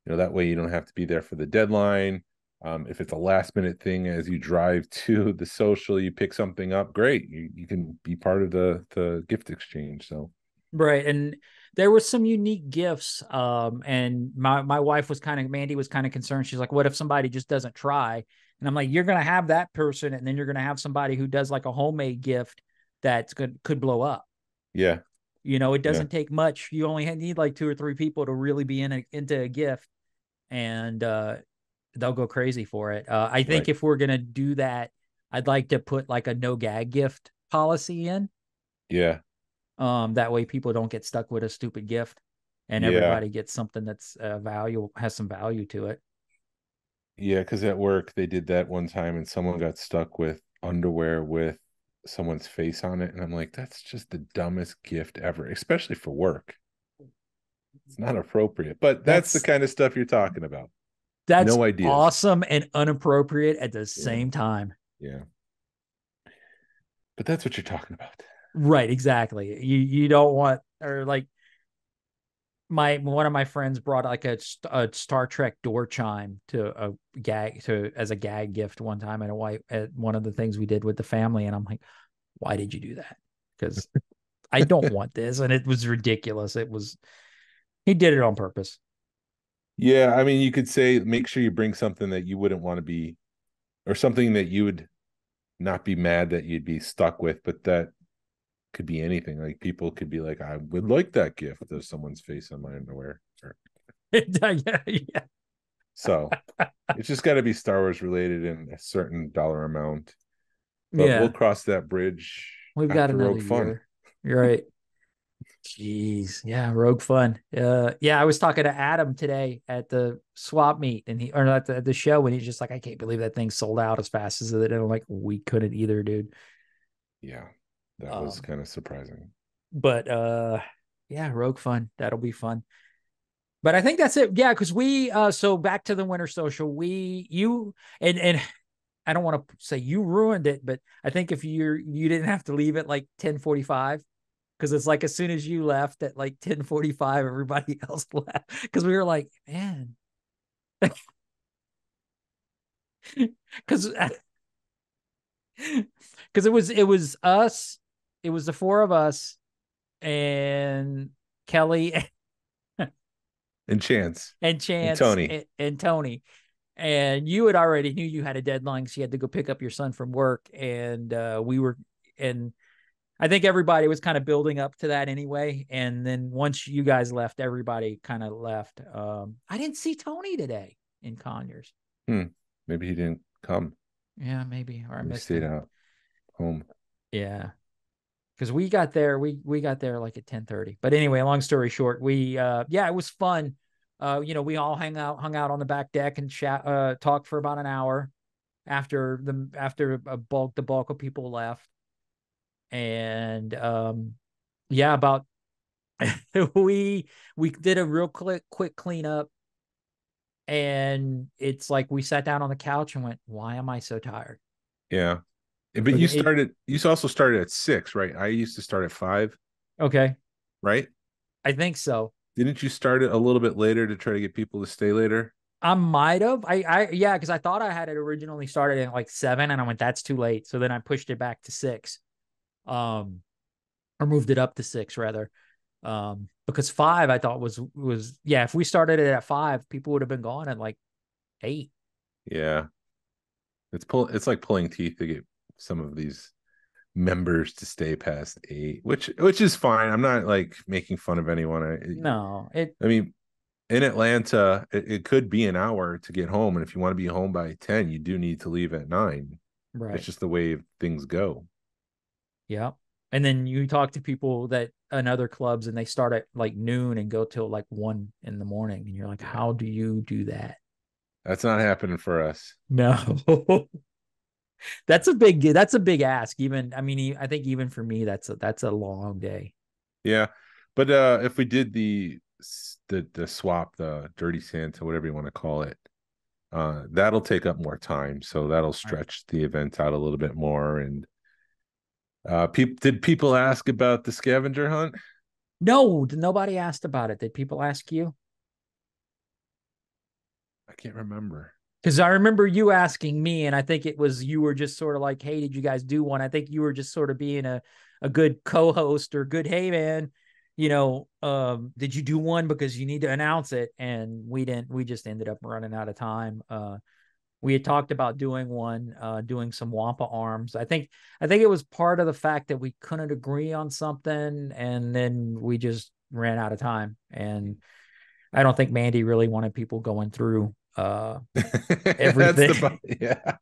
that way you don't have to be there for the deadline. If it's a last minute thing as you drive to the social, you pick something up, great. You can be part of the gift exchange. So Right. And there were some unique gifts. And my wife was Mandy was kind of concerned. She's like, what if somebody just doesn't try? And I'm like, you're going to have that person. And then you're going to have somebody who does like a homemade gift that's could blow up. Yeah. It doesn't take much. You only need like 2 or 3 people to really be into a gift, and they'll go crazy for it. I think if we're going to do that, I'd like to put like a no gag gift policy in. Yeah. That way people don't get stuck with a stupid gift, and everybody gets something that's has some value to it. Yeah, because at work they did that one time and someone got stuck with underwear with someone's face on it. And I'm like, that's just the dumbest gift ever, especially for work. It's not appropriate, but that's the kind of stuff you're talking about. That's no ideas. Awesome and inappropriate at the same time. Yeah. But that's what you're talking about. Right, exactly. You don't want, or like one of my friends brought like a Star Trek door chime as a gag gift one time at one of the things we did with the family, and I'm like, why did you do that? Because I don't want this, and it was ridiculous. He did it on purpose. Yeah, I mean, you could say make sure you bring something that you wouldn't want to be, or something that you would not be mad that you'd be stuck with, but that could be anything. Like people could be like, I would like that gift of someone's face on my underwear. Yeah. So it's just got to be Star Wars related in a certain dollar amount. But we'll cross that bridge. We've got another Rogue Fun. You're right. Jeez. Yeah. Rogue Fun. I was talking to Adam today at the swap meet at the show, and he's just like, I can't believe that thing sold out as fast as it. And I'm like, we couldn't either, dude. Yeah. That was kind of surprising. But Rogue Fun. That'll be fun. But I think that's it. Yeah, because so back to the Winter Social, and I don't want to say you ruined it, but I think if you didn't have to leave at like 10:45, because it's like as soon as you left at like 10:45, everybody else left. Because we were like, man. Because it was us. It was the 4 of us and Kelly and Chance and Tony. And you had already knew you had a deadline because you had to go pick up your son from work. And and I think everybody was kind of building up to that anyway. And then once you guys left, everybody kind of left. I didn't see Tony today in Conyers. Maybe he didn't come. Yeah, maybe. Or I missed stayed out home. Yeah. Because we got there like at 10:30. But anyway, long story short, it was fun. We all hung out on the back deck and chat, talked for about an hour after the bulk of people left. And about we did a real quick cleanup, and it's like we sat down on the couch and went, why am I so tired? Yeah. But you also started at 6, right? I used to start at 5. Okay. Right? I think so. Didn't you start it a little bit later to try to get people to stay later? I might have. Because I thought I had it originally started at like 7, and I went, that's too late. So then I pushed it back to 6. Or moved it up to 6 rather. Because 5 I thought was if we started it at 5, people would have been gone at like 8. Yeah. It's like pulling teeth to get some of these members to stay past 8, which is fine. I'm not like making fun of anyone. I mean, in Atlanta, it could be an hour to get home, and if you want to be home by 10, you do need to leave at 9. Right. It's just the way things go. Yeah. And then you talk to people that in other clubs, and they start at like noon and go till like 1 in the morning, and you're like, how do you do that? That's not happening for us. No. That's a big ask. I think even for me, that's a long day. Yeah. But if we did the swap, the dirty Santa, whatever you want to call it, that'll take up more time. So that'll stretch the event out a little bit more. And did people ask about the scavenger hunt? No, nobody asked about it. Did people ask you? I can't remember. Because I remember you asking me, and I think it was you were just sort of like, hey, did you guys do one? I think you were just sort of being a good co-host or good, hey, man, did you do one because you need to announce it? And we didn't. We just ended up running out of time. We had talked about doing one, doing some Wampa arms. I think it was part of the fact that we couldn't agree on something, and then we just ran out of time. And I don't think Mandy really wanted people going through everything. Yeah.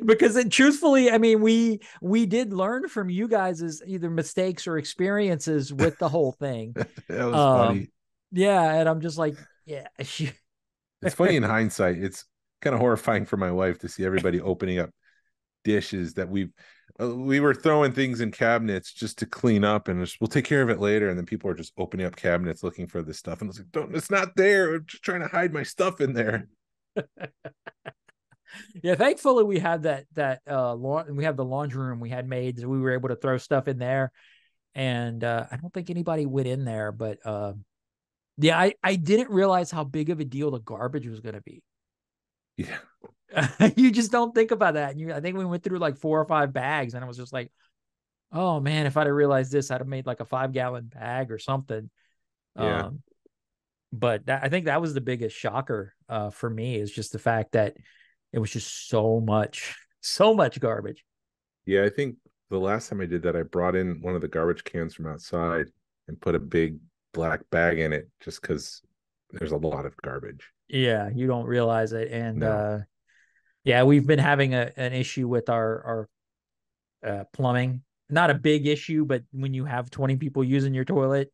Because truthfully, I mean, we did learn from you guys' either mistakes or experiences with the whole thing. That was funny. Yeah, and I'm just like, yeah. It's funny in hindsight. It's kind of horrifying for my wife to see everybody opening up dishes that we were throwing things in cabinets just to clean up, and we'll take care of it later. And then people are just opening up cabinets looking for this stuff, and it's like, don't, it's not there. I'm just trying to hide my stuff in there. Yeah, thankfully we had we have the laundry room we had made, so we were able to throw stuff in there, and I don't think anybody went in there, but yeah, I didn't realize how big of a deal the garbage was going to be. Yeah. You just don't think about that. And I think we went through like 4 or 5 bags, and I was just like, oh man, if I'd have realized this, I'd have made like a 5-gallon bag or something. Yeah. But I think that was the biggest shocker for me, is just the fact that it was just so much garbage. Yeah, I think the last time I did that, I brought in one of the garbage cans from outside and put a big black bag in it, just because there's a lot of garbage. Yeah, you don't realize it. And No. yeah, we've been having an issue with our plumbing. Not a big issue, but when you have 20 people using your toilet,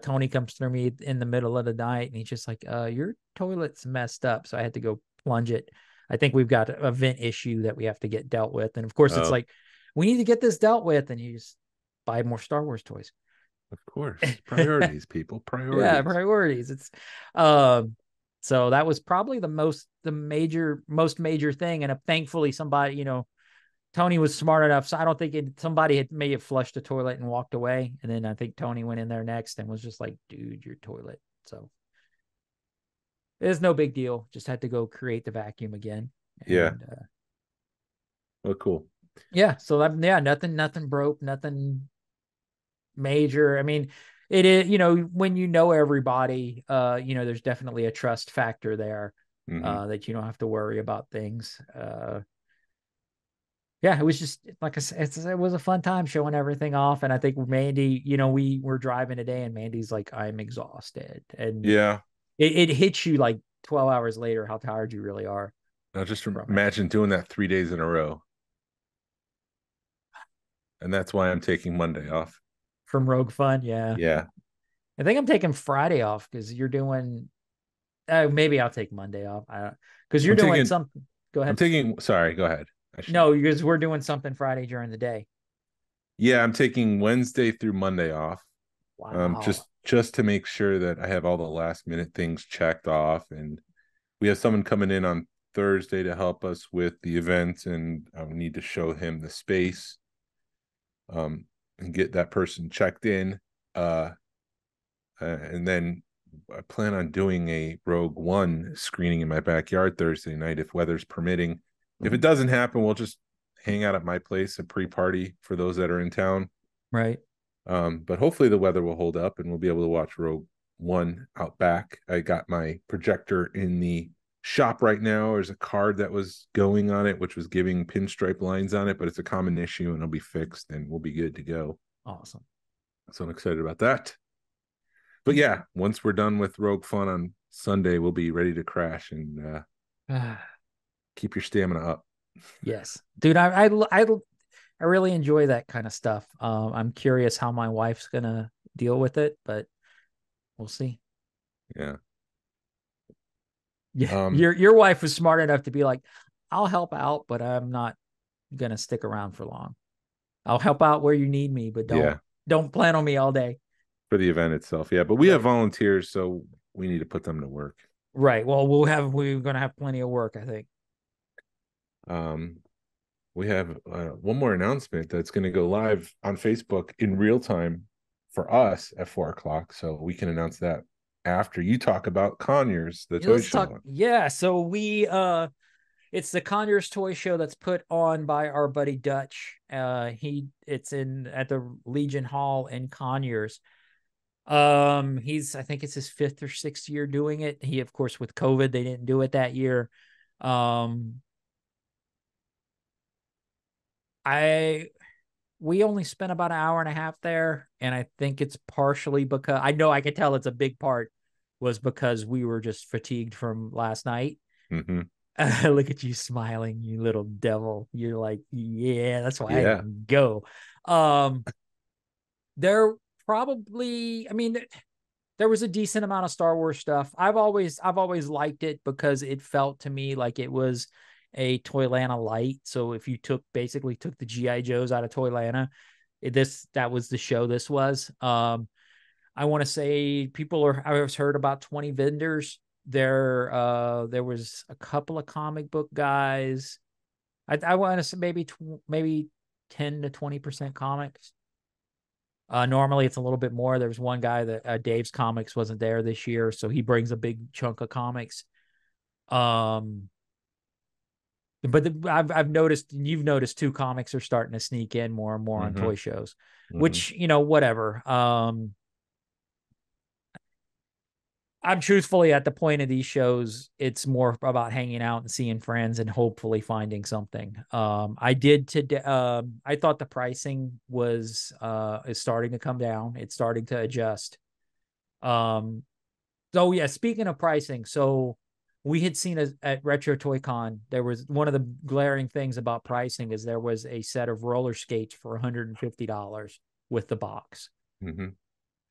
Tony comes through me in the middle of the night, and he's just like, your toilet's messed up. So I had to go plunge it. I think we've got a vent issue that we have to get dealt with. And of course, it's like, we need to get this dealt with. And you just buy more Star Wars toys. Of course. Priorities, people. Priorities. Yeah, priorities. It's so that was probably the most major thing. And thankfully somebody, Tony was smart enough. So I don't think somebody may have flushed the toilet and walked away. And then I think Tony went in there next and was just like, dude, your toilet. So it's no big deal. Just had to go create the vacuum again. Yeah. Oh, cool. Yeah. So nothing broke, nothing major. I mean, it is, when you know everybody, there's definitely a trust factor there, that you don't have to worry about things. Yeah, it was just, like I said, it was a fun time showing everything off. And I think Mandy, we were driving today, and Mandy's like, I'm exhausted. And yeah, it hits you like 12 hours later how tired you really are. Now just imagine doing that 3 days in a row. And that's why I'm taking Monday off. From Rogue Fun, yeah. Yeah. I think I'm taking Friday off because you're doing, maybe I'll take Monday off. Because you're doing something. Go ahead. Sorry, go ahead. No, because we're doing something Friday during the day. Yeah, I'm taking Wednesday through Monday off. Wow. Just to make sure that I have all the last minute things checked off. And we have someone coming in on Thursday to help us with the event, and I need to show him the space. And get that person checked in. And then I plan on doing a Rogue One screening in my backyard Thursday night, if weather's permitting. If it doesn't happen, we'll just hang out at my place, a pre-party for those that are in town. Right. But hopefully the weather will hold up and we'll be able to watch Rogue One out back. I got my projector in the shop right now. There's a card that was going on it, which was giving pinstripe lines on it, but it's a common issue and it'll be fixed and we'll be good to go. Awesome. So I'm excited about that. But yeah, once we're done with Rogue Fun on Sunday, we'll be ready to crash and keep your stamina up. Yes, dude. I really enjoy that kind of stuff. I'm curious how my wife's gonna deal with it, but we'll see. Yeah. Yeah. Your wife was smart enough to be like, I'll help out, but I'm not gonna stick around for long. I'll help out where you need me, but don't plan on me all day. For the event itself, yeah. But we have volunteers, so we need to put them to work. Right. Well, we're gonna have plenty of work, I think. We have one more announcement that's going to go live on Facebook in real time for us at 4:00, so we can announce that after you talk about Conyers, the toy show. Yeah, so we it's the Conyers toy show that's put on by our buddy Dutch. It's at the Legion Hall in Conyers. I think it's his 5th or 6th year doing it. He, of course, with COVID, they didn't do it that year. We only spent about an hour and a half there, and I think it's partially because I know I could tell it's a big part was because we were just fatigued from last night. Mm-hmm. Look at you smiling, you little devil. You're like, yeah, that's why I Yeah. didn't go. There probably, I mean, there was a decent amount of Star Wars stuff. I've always liked it because it felt to me like it was a Toylanta light. So if you basically took the GI Joes out of Toylanta, that was the show this was. I want to say I've heard about 20 vendors. There was a couple of comic book guys. I want to say maybe 10 to 20% comics. Normally it's a little bit more. There's one guy that Dave's Comics wasn't there this year, so he brings a big chunk of comics. But I've noticed, and you've noticed too, comics are starting to sneak in more and more on toy shows, which, whatever. I'm truthfully at the point of these shows, it's more about hanging out and seeing friends and hopefully finding something. I did today. I thought the pricing is starting to come down. It's starting to adjust. So yeah, speaking of pricing, so we had seen at Retro Toy Con, there was one of the glaring things about pricing is there was a set of roller skates for $150 with the box. Mm-hmm.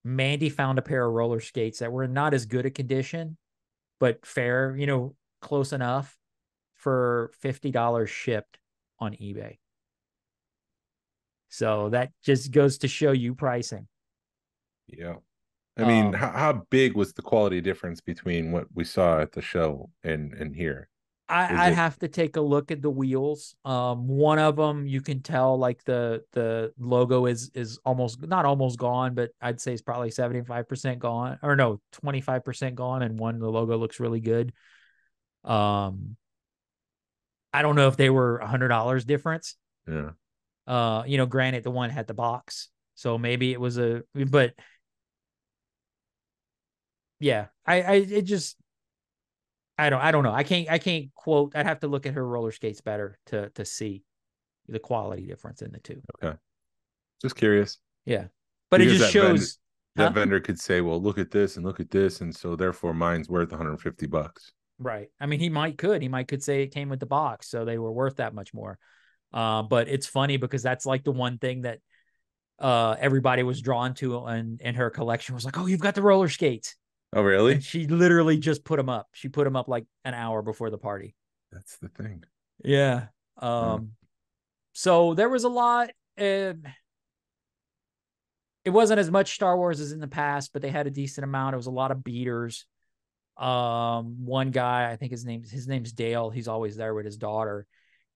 Mandy found a pair of roller skates that were not as good a condition, but fair, close enough for $50 shipped on eBay. So that just goes to show you pricing. Yeah. I mean, how big was the quality difference between what we saw at the show and here? I'd have to take a look at the wheels. One of them you can tell like the logo is almost not almost gone, but I'd say it's probably 75% gone, or no, 25% gone, and the logo looks really good. I don't know if they were $100 difference. Yeah. Granted the one had the box, so maybe it was but yeah, I don't know. I can't quote. I'd have to look at her roller skates better to see the quality difference in the two. Okay. Just curious. Yeah. But because it just shows that vendor could say, well, look at this and look at this. And so therefore mine's worth $150. Right. I mean, he might could say it came with the box, so they were worth that much more. But it's funny because that's like the one thing that everybody was drawn to in her collection was like, oh, you've got the roller skates. Oh, really? And she literally just put them up. She put them up like an hour before the party. That's the thing. Yeah. So there was a lot. It wasn't as much Star Wars as in the past, but they had a decent amount. It was a lot of beaters. One guy, I think his name's Dale. He's always there with his daughter.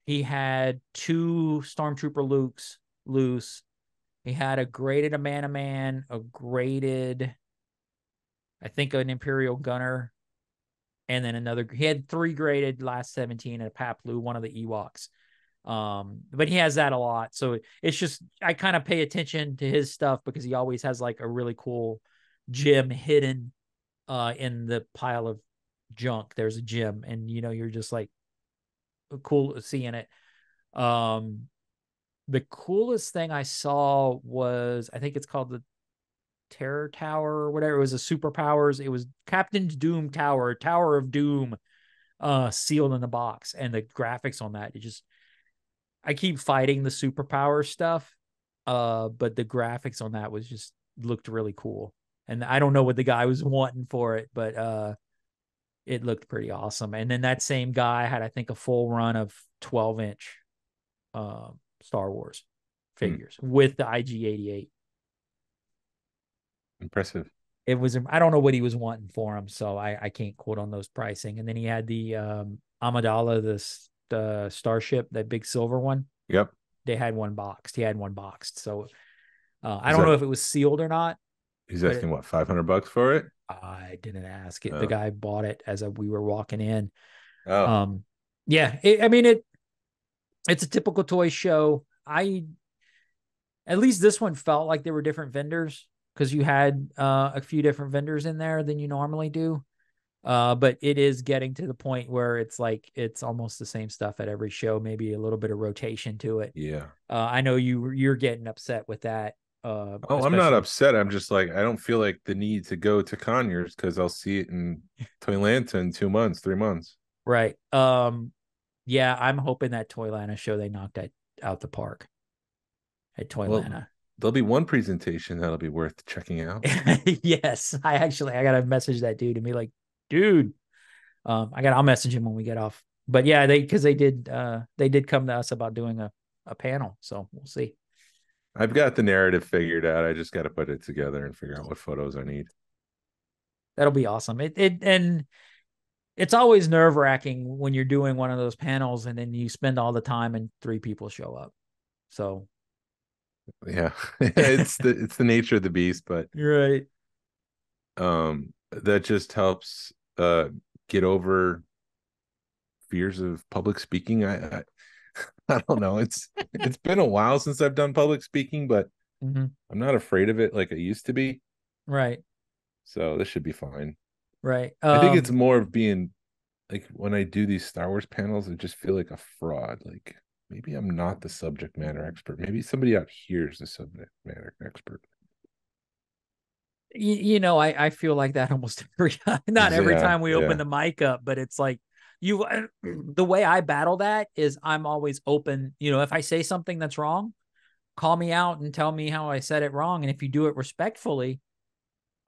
He had 2 Stormtrooper Lukes loose. He had a graded Man, a graded, I think, an Imperial Gunner, and then he had 3 graded last 17 and a Paplu, one of the Ewoks. But he has that a lot. So it's just, I kind of pay attention to his stuff because he always has like a really cool gem hidden in the pile of junk. There's a gem, and you're just like cool seeing it. The coolest thing I saw was, I think it's called the Terror Tower or whatever. It was a superpowers. It was Captain Doom Tower of Doom, sealed in the box, and the graphics on that, I keep fighting the superpower stuff, but the graphics on that looked really cool. And I don't know what the guy was wanting for it, but it looked pretty awesome. And then that same guy had, I think, a full run of 12-inch Star Wars figures with the IG-88. Impressive. It was, I don't know what he was wanting for him, so I can't quote on those pricing. And then he had the Amidala, the starship, that big silver one. Yep. They had one boxed. He had one boxed. So I don't know if it was sealed or not. He's asking what, $500 for it? I didn't ask it. The guy bought it as we were walking in. Oh. Yeah. It's a typical toy show. At least this one felt like there were different vendors. because you had a few different vendors in there than you normally do. But it is getting to the point where it's like it's almost the same stuff at every show, maybe a little bit of rotation to it. Yeah. I know you're getting upset with that. Oh, I'm not upset. I'm just like, I don't feel like the need to go to Conyers because I'll see it in Toylanta in 2 months, 3 months. Right. Yeah, I'm hoping that Toylanta show they knocked out the park at Toylanta. Well, there'll be one presentation that'll be worth checking out. Yes, I gotta message that dude and be like, dude, I'll message him when we get off. But yeah, they did come to us about doing a panel, so we'll see. I've got the narrative figured out. I just got to put it together and figure out what photos I need. That'll be awesome. And it's always nerve-wracking when you're doing one of those panels and then you spend all the time and 3 people show up. So yeah, it's the nature of the beast, but right. That just helps get over fears of public speaking. I don't know. It's been a while since I've done public speaking, but I'm not afraid of it like I used to be. Right. So this should be fine. Right. I think it's more of being like when I do these Star Wars panels, I just feel like a fraud. Like maybe I'm not the subject matter expert. Maybe somebody out here is the subject matter expert. I feel like that almost every time we open the mic up, but it's like the way I battle that is I'm always open. If I say something that's wrong, call me out and tell me how I said it wrong. And if you do it respectfully,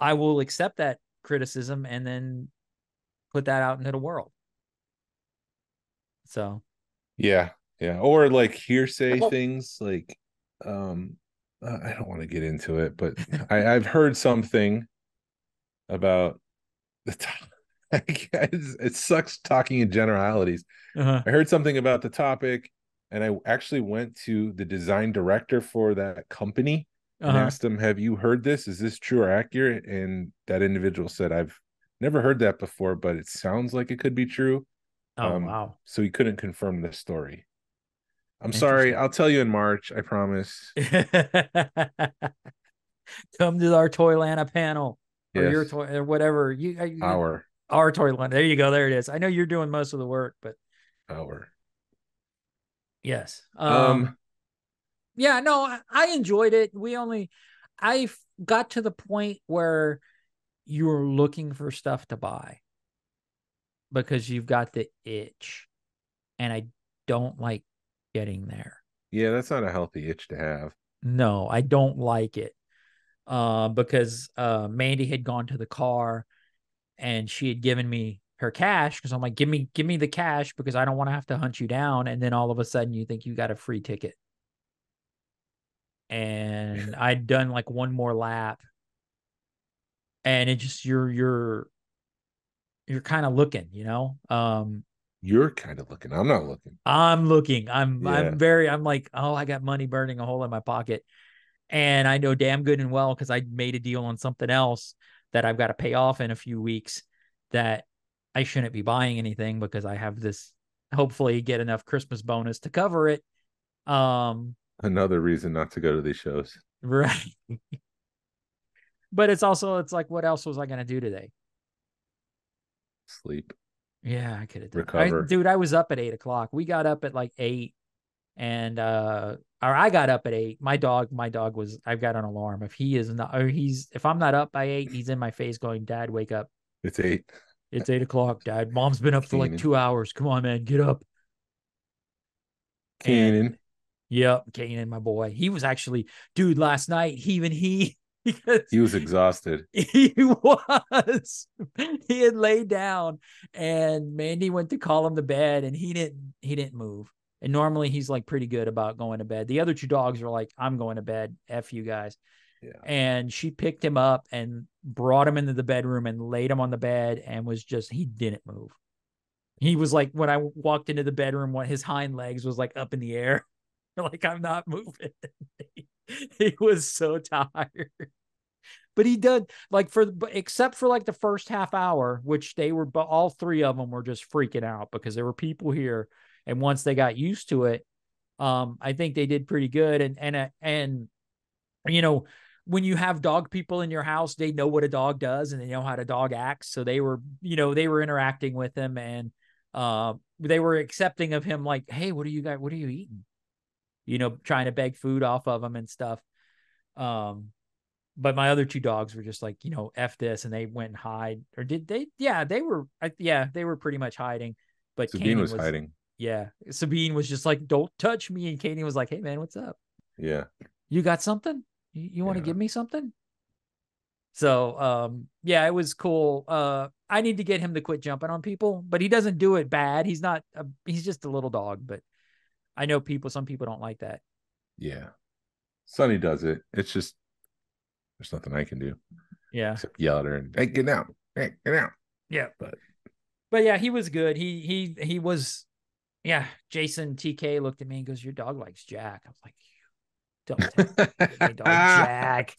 I will accept that criticism and then put that out into the world. So, yeah. Or like hearsay things like, I don't want to get into it, but I've heard something about the it sucks talking in generalities. I heard something about the topic and I actually went to the design director for that company and asked him, have you heard this? Is this true or accurate? And that individual said, I've never heard that before, but it sounds like it could be true. Oh, wow. So he couldn't confirm the story. I'm sorry. I'll tell you in March. I promise. Come to our Toylanta panel or yes. your toy or whatever. Our Toylanta. There you go. There it is. I know you're doing most of the work, but yes. Yeah, no, I enjoyed it. I got to the point where you're looking for stuff to buy because you've got the itch, and I don't like getting there. Yeah, that's not a healthy itch to have. No, I don't like it. Because Mandy had gone to the car and she had given me her cash because I'm like, give me the cash because I don't want to have to hunt you down. And then all of a sudden you think you got a free ticket. And I'd done like one more lap and it just, you're kind of looking, you're kind of looking. I'm not looking. I'm looking. I'm like, oh, I got money burning a hole in my pocket. And I know damn good and well, because I made a deal on something else that I've got to pay off in a few weeks, that I shouldn't be buying anything because I have this, hopefully get enough Christmas bonus to cover it. Another reason not to go to these shows. Right. But it's like, what else was I going to do today? Sleep. Yeah, I could have done recover. Dude, I was up at 8:00. We got up at like 8. And or I got up at 8. My dog was, I've got an alarm. If I'm not up by 8, he's in my face going, Dad, wake up. It's 8. It's 8:00, Dad. Mom's been up for like 2 hours. Come on, man, get up. Kanan. Yep, Kanan, my boy. He was actually, dude, last night, he was exhausted. He was. He had laid down and Mandy went to call him to bed and he didn't move. And normally he's like pretty good about going to bed. The other 2 dogs were like, I'm going to bed. F you guys. Yeah. And she picked him up and brought him into the bedroom and laid him on the bed and he didn't move. He was like, when I walked into the bedroom, his hind legs was like up in the air. Like, I'm not moving. He was so tired. But he did, like, except for like the first half hour, which all 3 of them were just freaking out because there were people here. And once they got used to it, I think they did pretty good. And when you have dog people in your house, they know what a dog does and they know how a dog acts. So they were, they were interacting with him, and they were accepting of him, like, hey, what are you eating? Trying to beg food off of him and stuff. But my other two dogs were just like, F this, and they went and hide. Or did they? Yeah, they were pretty much hiding. But Sabine was hiding. Yeah. Sabine was just like, don't touch me. And Katie was like, hey man, what's up? Yeah. You got something? You want to give me something? So, yeah, it was cool. I need to get him to quit jumping on people, but he doesn't do it bad. He's just a little dog, but I know some people don't like that. Yeah. Sonny does it. It's just, there's nothing I can do. Yeah. Except yell at her and, hey, get out. Hey, get out. Yeah. But yeah, he was good. He was, yeah. Jason TK looked at me and goes, your dog likes Jack. I was like, don't tell my dog Jack.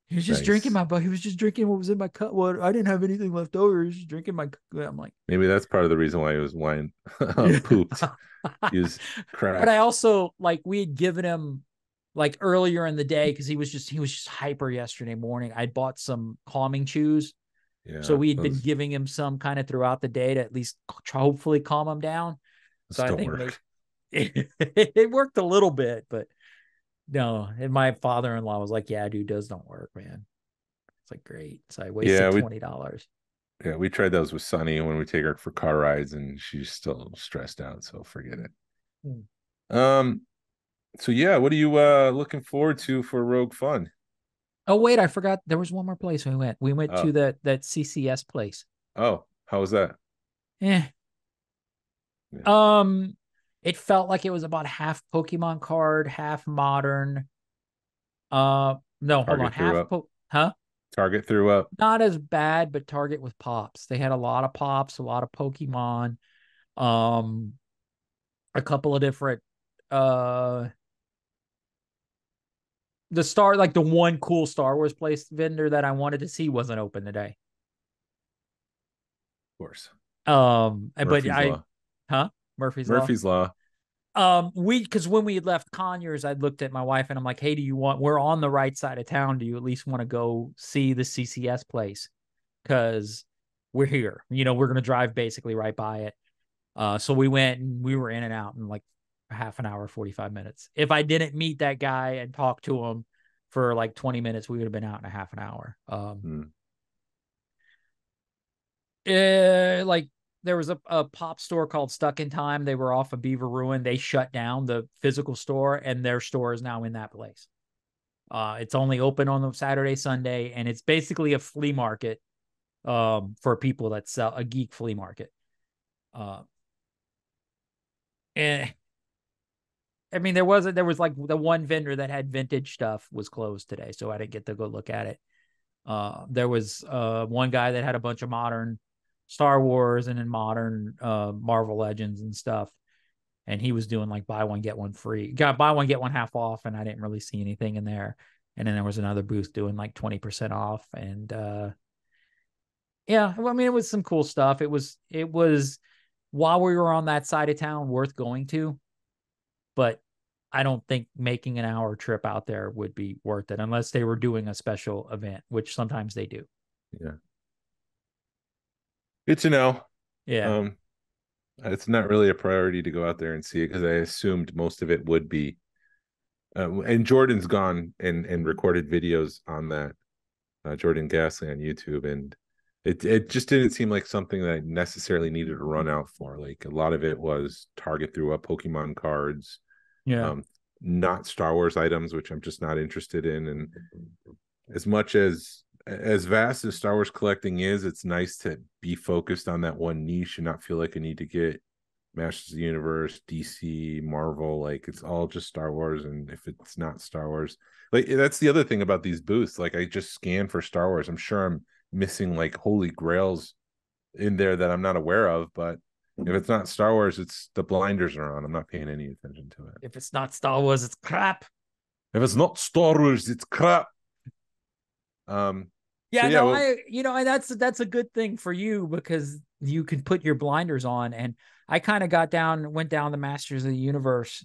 He was just drinking he was just drinking what was in my cup. Well, I didn't have anything left over. He was just drinking my. I'm like, maybe that's part of the reason why he was pooped. He was crap. But I also, like, we had given him, like, earlier in the day, because he was just hyper yesterday morning. I bought some calming chews. Yeah, so we had been giving him some kind of throughout the day to at least hopefully calm him down. So I think it worked a little bit, but no. And my father-in-law was like, yeah, dude, those don't work, man. It's like, great. So I wasted $20. Yeah, we tried those with Sunny when we take her for car rides, and she's still stressed out, so forget it. So yeah, what are you looking forward to for Rogue Fun? Oh wait, I forgot there was one more place we went. We went to that CCS place. Oh, how was that? Yeah. It felt like it was about half Pokemon card, half modern. No, hold on, half Target threw up. Not as bad, but Target with Pops. They had a lot of Pops, a lot of Pokemon, a couple of different the one cool Star Wars place vendor that I wanted to see wasn't open today. Of course. Murphy's Law. Because when we had left Conyers, I looked at my wife and I'm like, hey, we're on the right side of town. Do you at least want to go see the CCS place? Because we're here, we're going to drive basically right by it. So we went and we were in and out in like half an hour, 45 minutes. If I didn't meet that guy and talk to him for like 20 minutes, we would have been out in a half an hour. Like, there was a pop store called Stuck in Time. They were off of Beaver Ruin. They shut down the physical store, and their store is now in that place. It's only open on the Saturday, Sunday, and it's basically a flea market for people that sell, a geek flea market. And I mean, there was like the one vendor that had vintage stuff was closed today, so I didn't get to go look at it. There was one guy that had a bunch of modern Star Wars and in modern Marvel Legends and stuff, and he was doing like buy one get one free, buy one get one half off, and I didn't really see anything in there. And then there was another booth doing like 20% off, and yeah, well, I mean, it was some cool stuff. It was while we were on that side of town worth going to, but I don't think making an hour trip out there would be worth it unless they were doing a special event, which sometimes they do. Yeah. Good to know. Yeah. It's not really a priority to go out there and see it because I assumed most of it would be. And Jordan's gone and recorded videos on that. Jordan Gasly on YouTube, and it just didn't seem like something that I necessarily needed to run out for. Like, a lot of it was Target threw up Pokemon cards. Yeah. Not Star Wars items, which I'm just not interested in. And as much as vast as Star Wars collecting is, it's nice to be focused on that one niche and not feel like I need to get Masters of the Universe, DC, Marvel. Like, it's all just Star Wars. And if it's not Star Wars, like, that's the other thing about these booths. Like, I just scan for Star Wars. I'm sure I'm missing like holy grails in there that I'm not aware of, but if it's not Star Wars, it's the blinders are on. I'm not paying any attention to it. If it's not Star Wars, it's crap. If it's not Star Wars, it's crap. That's a good thing for you because you can put your blinders on. And I kind of went down the Masters of the Universe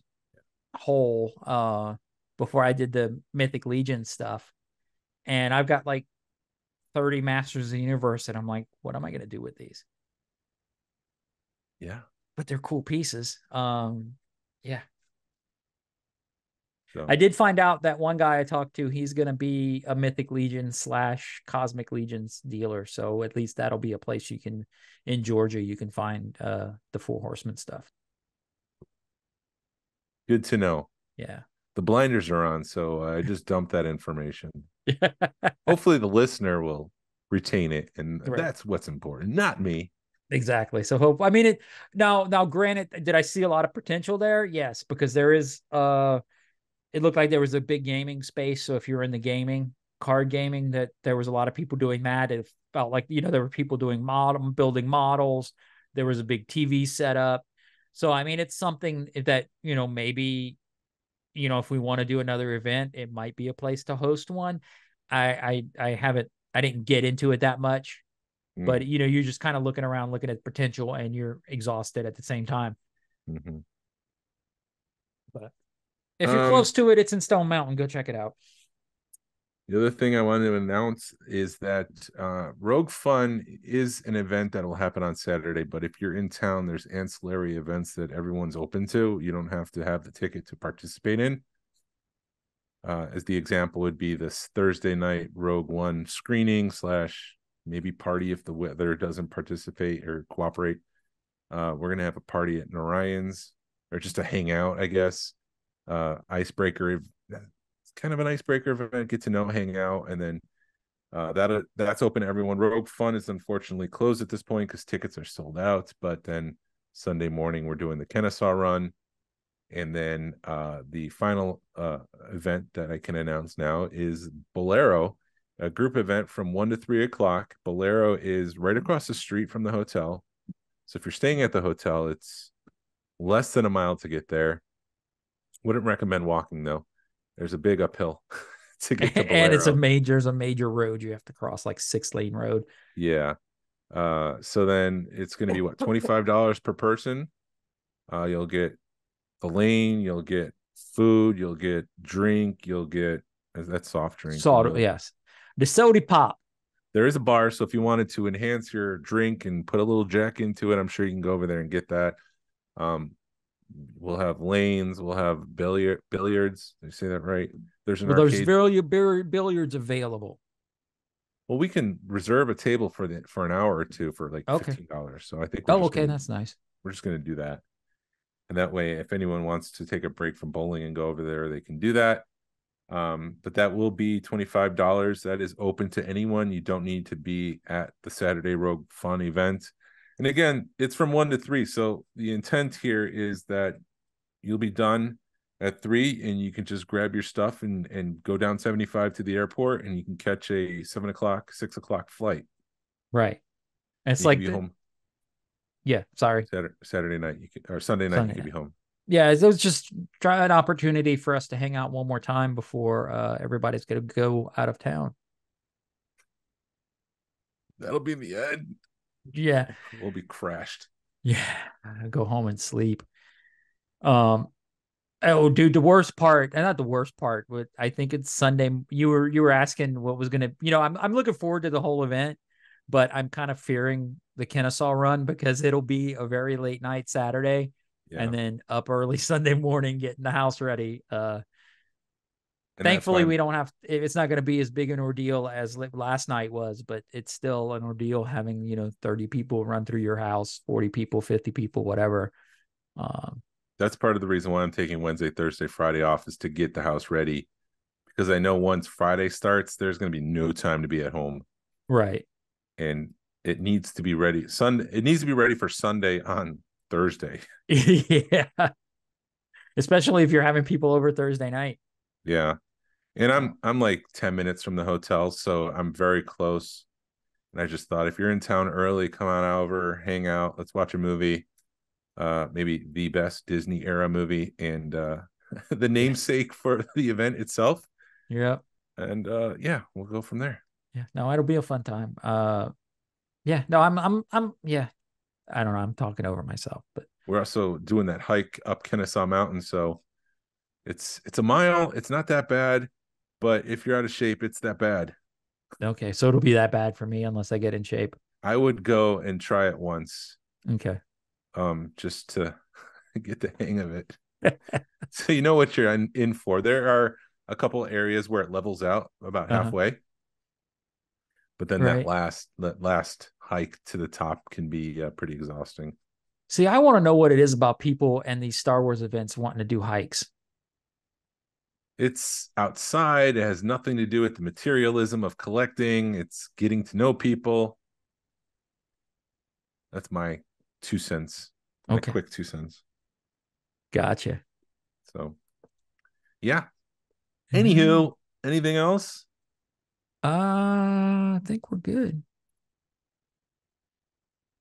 hole before I did the Mythic Legion stuff. And I've got like 30 Masters of the Universe, and I'm like, what am I going to do with these? Yeah. But they're cool pieces. Yeah. So. I did find out that one guy I talked to, he's going to be a Mythic Legion / Cosmic Legions dealer. So at least that'll be a place you can, in Georgia, you can find the Four Horsemen stuff. Good to know. Yeah. The blinders are on, so I just dumped that information. Hopefully the listener will retain it, and right. That's what's important, not me. Exactly. So I mean, now granted, did I see a lot of potential there? Yes, because there is it looked like there was a big gaming space. So if you're in the gaming, card gaming, that there was a lot of people doing that. It felt like, there were people doing building models. There was a big TV setup. So, I mean, it's something that, maybe, if we want to do another event, it might be a place to host one. I didn't get into it that much, but you're just kind of looking around, looking at potential, and you're exhausted at the same time. Mm-hmm. But if you're close to it, it's in Stone Mountain. Go check it out. The other thing I wanted to announce is that Rogue Fun is an event that will happen on Saturday, but if you're in town, there's ancillary events that everyone's open to. You don't have to have the ticket to participate in. As the example would be this Thursday night Rogue One screening / maybe party if the weather doesn't participate or cooperate. We're going to have a party at Narayans, or just a hangout, I guess. Icebreaker, it's kind of an icebreaker event, get to know, hang out, and then that's open to everyone. Rogue Fun is unfortunately closed at this point because tickets are sold out, but then Sunday morning we're doing the Kennesaw run, and then the final event that I can announce now is Bolero, a group event from 1 to 3 o'clock. Bolero is right across the street from the hotel, so if you're staying at the hotel, it's less than a mile to get there. Wouldn't recommend walking though. There's a big uphill to get to Bolero. And it's there's a major road you have to cross, like 6-lane road. Yeah. So then it's going to be what, $25 per person. You'll get the lane, you'll get food, you'll get drink, you'll get that's soft drink. Soda, yes. The soda pop. There is a bar, so if you wanted to enhance your drink and put a little Jack into it, I'm sure you can go over there and get that. We'll have lanes. We'll have billiards. Did you say that right? There's arcade. There's billiards available. Well, we can reserve a table for an hour or two for like $15. So I think. That's nice. We're just going to do that, and that way, if anyone wants to take a break from bowling and go over there, they can do that. But that will be $25. That is open to anyone. You don't need to be at the Saturday Rogue Fun event. And again, it's from 1 to 3. So the intent here is that you'll be done at 3 and you can just grab your stuff and go down 75 to the airport, and you can catch a 7 o'clock, 6 o'clock flight. Right. And it's you like be home. Yeah. Sorry. Saturday night, or Sunday night, you can be home. Yeah. It was just an opportunity for us to hang out one more time before everybody's going to go out of town. That'll be the end. Yeah, we'll be crashed. Yeah, I'll go home and sleep. Oh, dude, the worst part, and not the worst part, but I think it's Sunday. You were asking what was gonna, I'm looking forward to the whole event, but I'm kind of fearing the Kennesaw run because it'll be a very late night Saturday, and then up early Sunday morning getting the house ready. Thankfully, we don't have. It's not going to be as big an ordeal as last night was, but it's still an ordeal having 30 people run through your house, 40 people, 50 people, whatever. That's part of the reason why I'm taking Wednesday, Thursday, Friday off, is to get the house ready, because I know once Friday starts, there's going to be no time to be at home. Right. And it needs to be ready. It needs to be ready for Sunday on Thursday. Yeah. Especially if you're having people over Thursday night. Yeah. And I'm like 10 minutes from the hotel, so I'm very close. And I just thought, if you're in town early, come on over, hang out, let's watch a movie. Maybe the best Disney era movie and the namesake for the event itself. Yeah. And we'll go from there. Yeah. No, it'll be a fun time. Yeah. No, I'm yeah. I don't know. I'm talking over myself, but we're also doing that hike up Kennesaw Mountain, so It's a mile. It's not that bad, but if you're out of shape, it's that bad. Okay, so it'll be that bad for me unless I get in shape. I would go and try it once. Okay. Just to get the hang of it. So you know what you're in for. There are a couple areas where it levels out about halfway. But then that last hike to the top can be pretty exhausting. See, I want to know what it is about people and these Star Wars events wanting to do hikes. It's outside. It has nothing to do with the materialism of collecting. It's getting to know people. That's my 2 cents. My quick 2 cents. Gotcha. So, yeah. Anywho, anything else? I think we're good.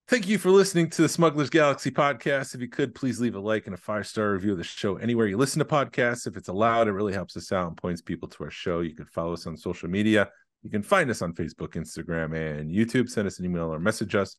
Thank you for listening to the Smugglers Galaxy Podcast. If you could, please leave a like and a 5-star review of the show anywhere you listen to podcasts. If it's allowed, it really helps us out and points people to our show. You can follow us on social media. You can find us on Facebook, Instagram, and YouTube. Send us an email or message us.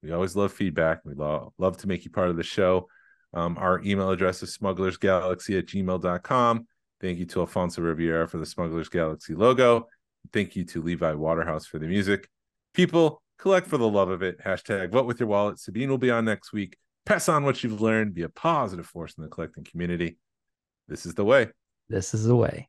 We always love feedback. We love to make you part of the show. Our email address is smugglersgalaxy@gmail.com. Thank you to Alfonso Riviera for the Smugglers Galaxy logo. Thank you to Levi Waterhouse for the music. People, collect for the love of it. # vote with your wallet. Sabine will be on next week. Pass on what you've learned. Be a positive force in the collecting community. This is the way. This is the way.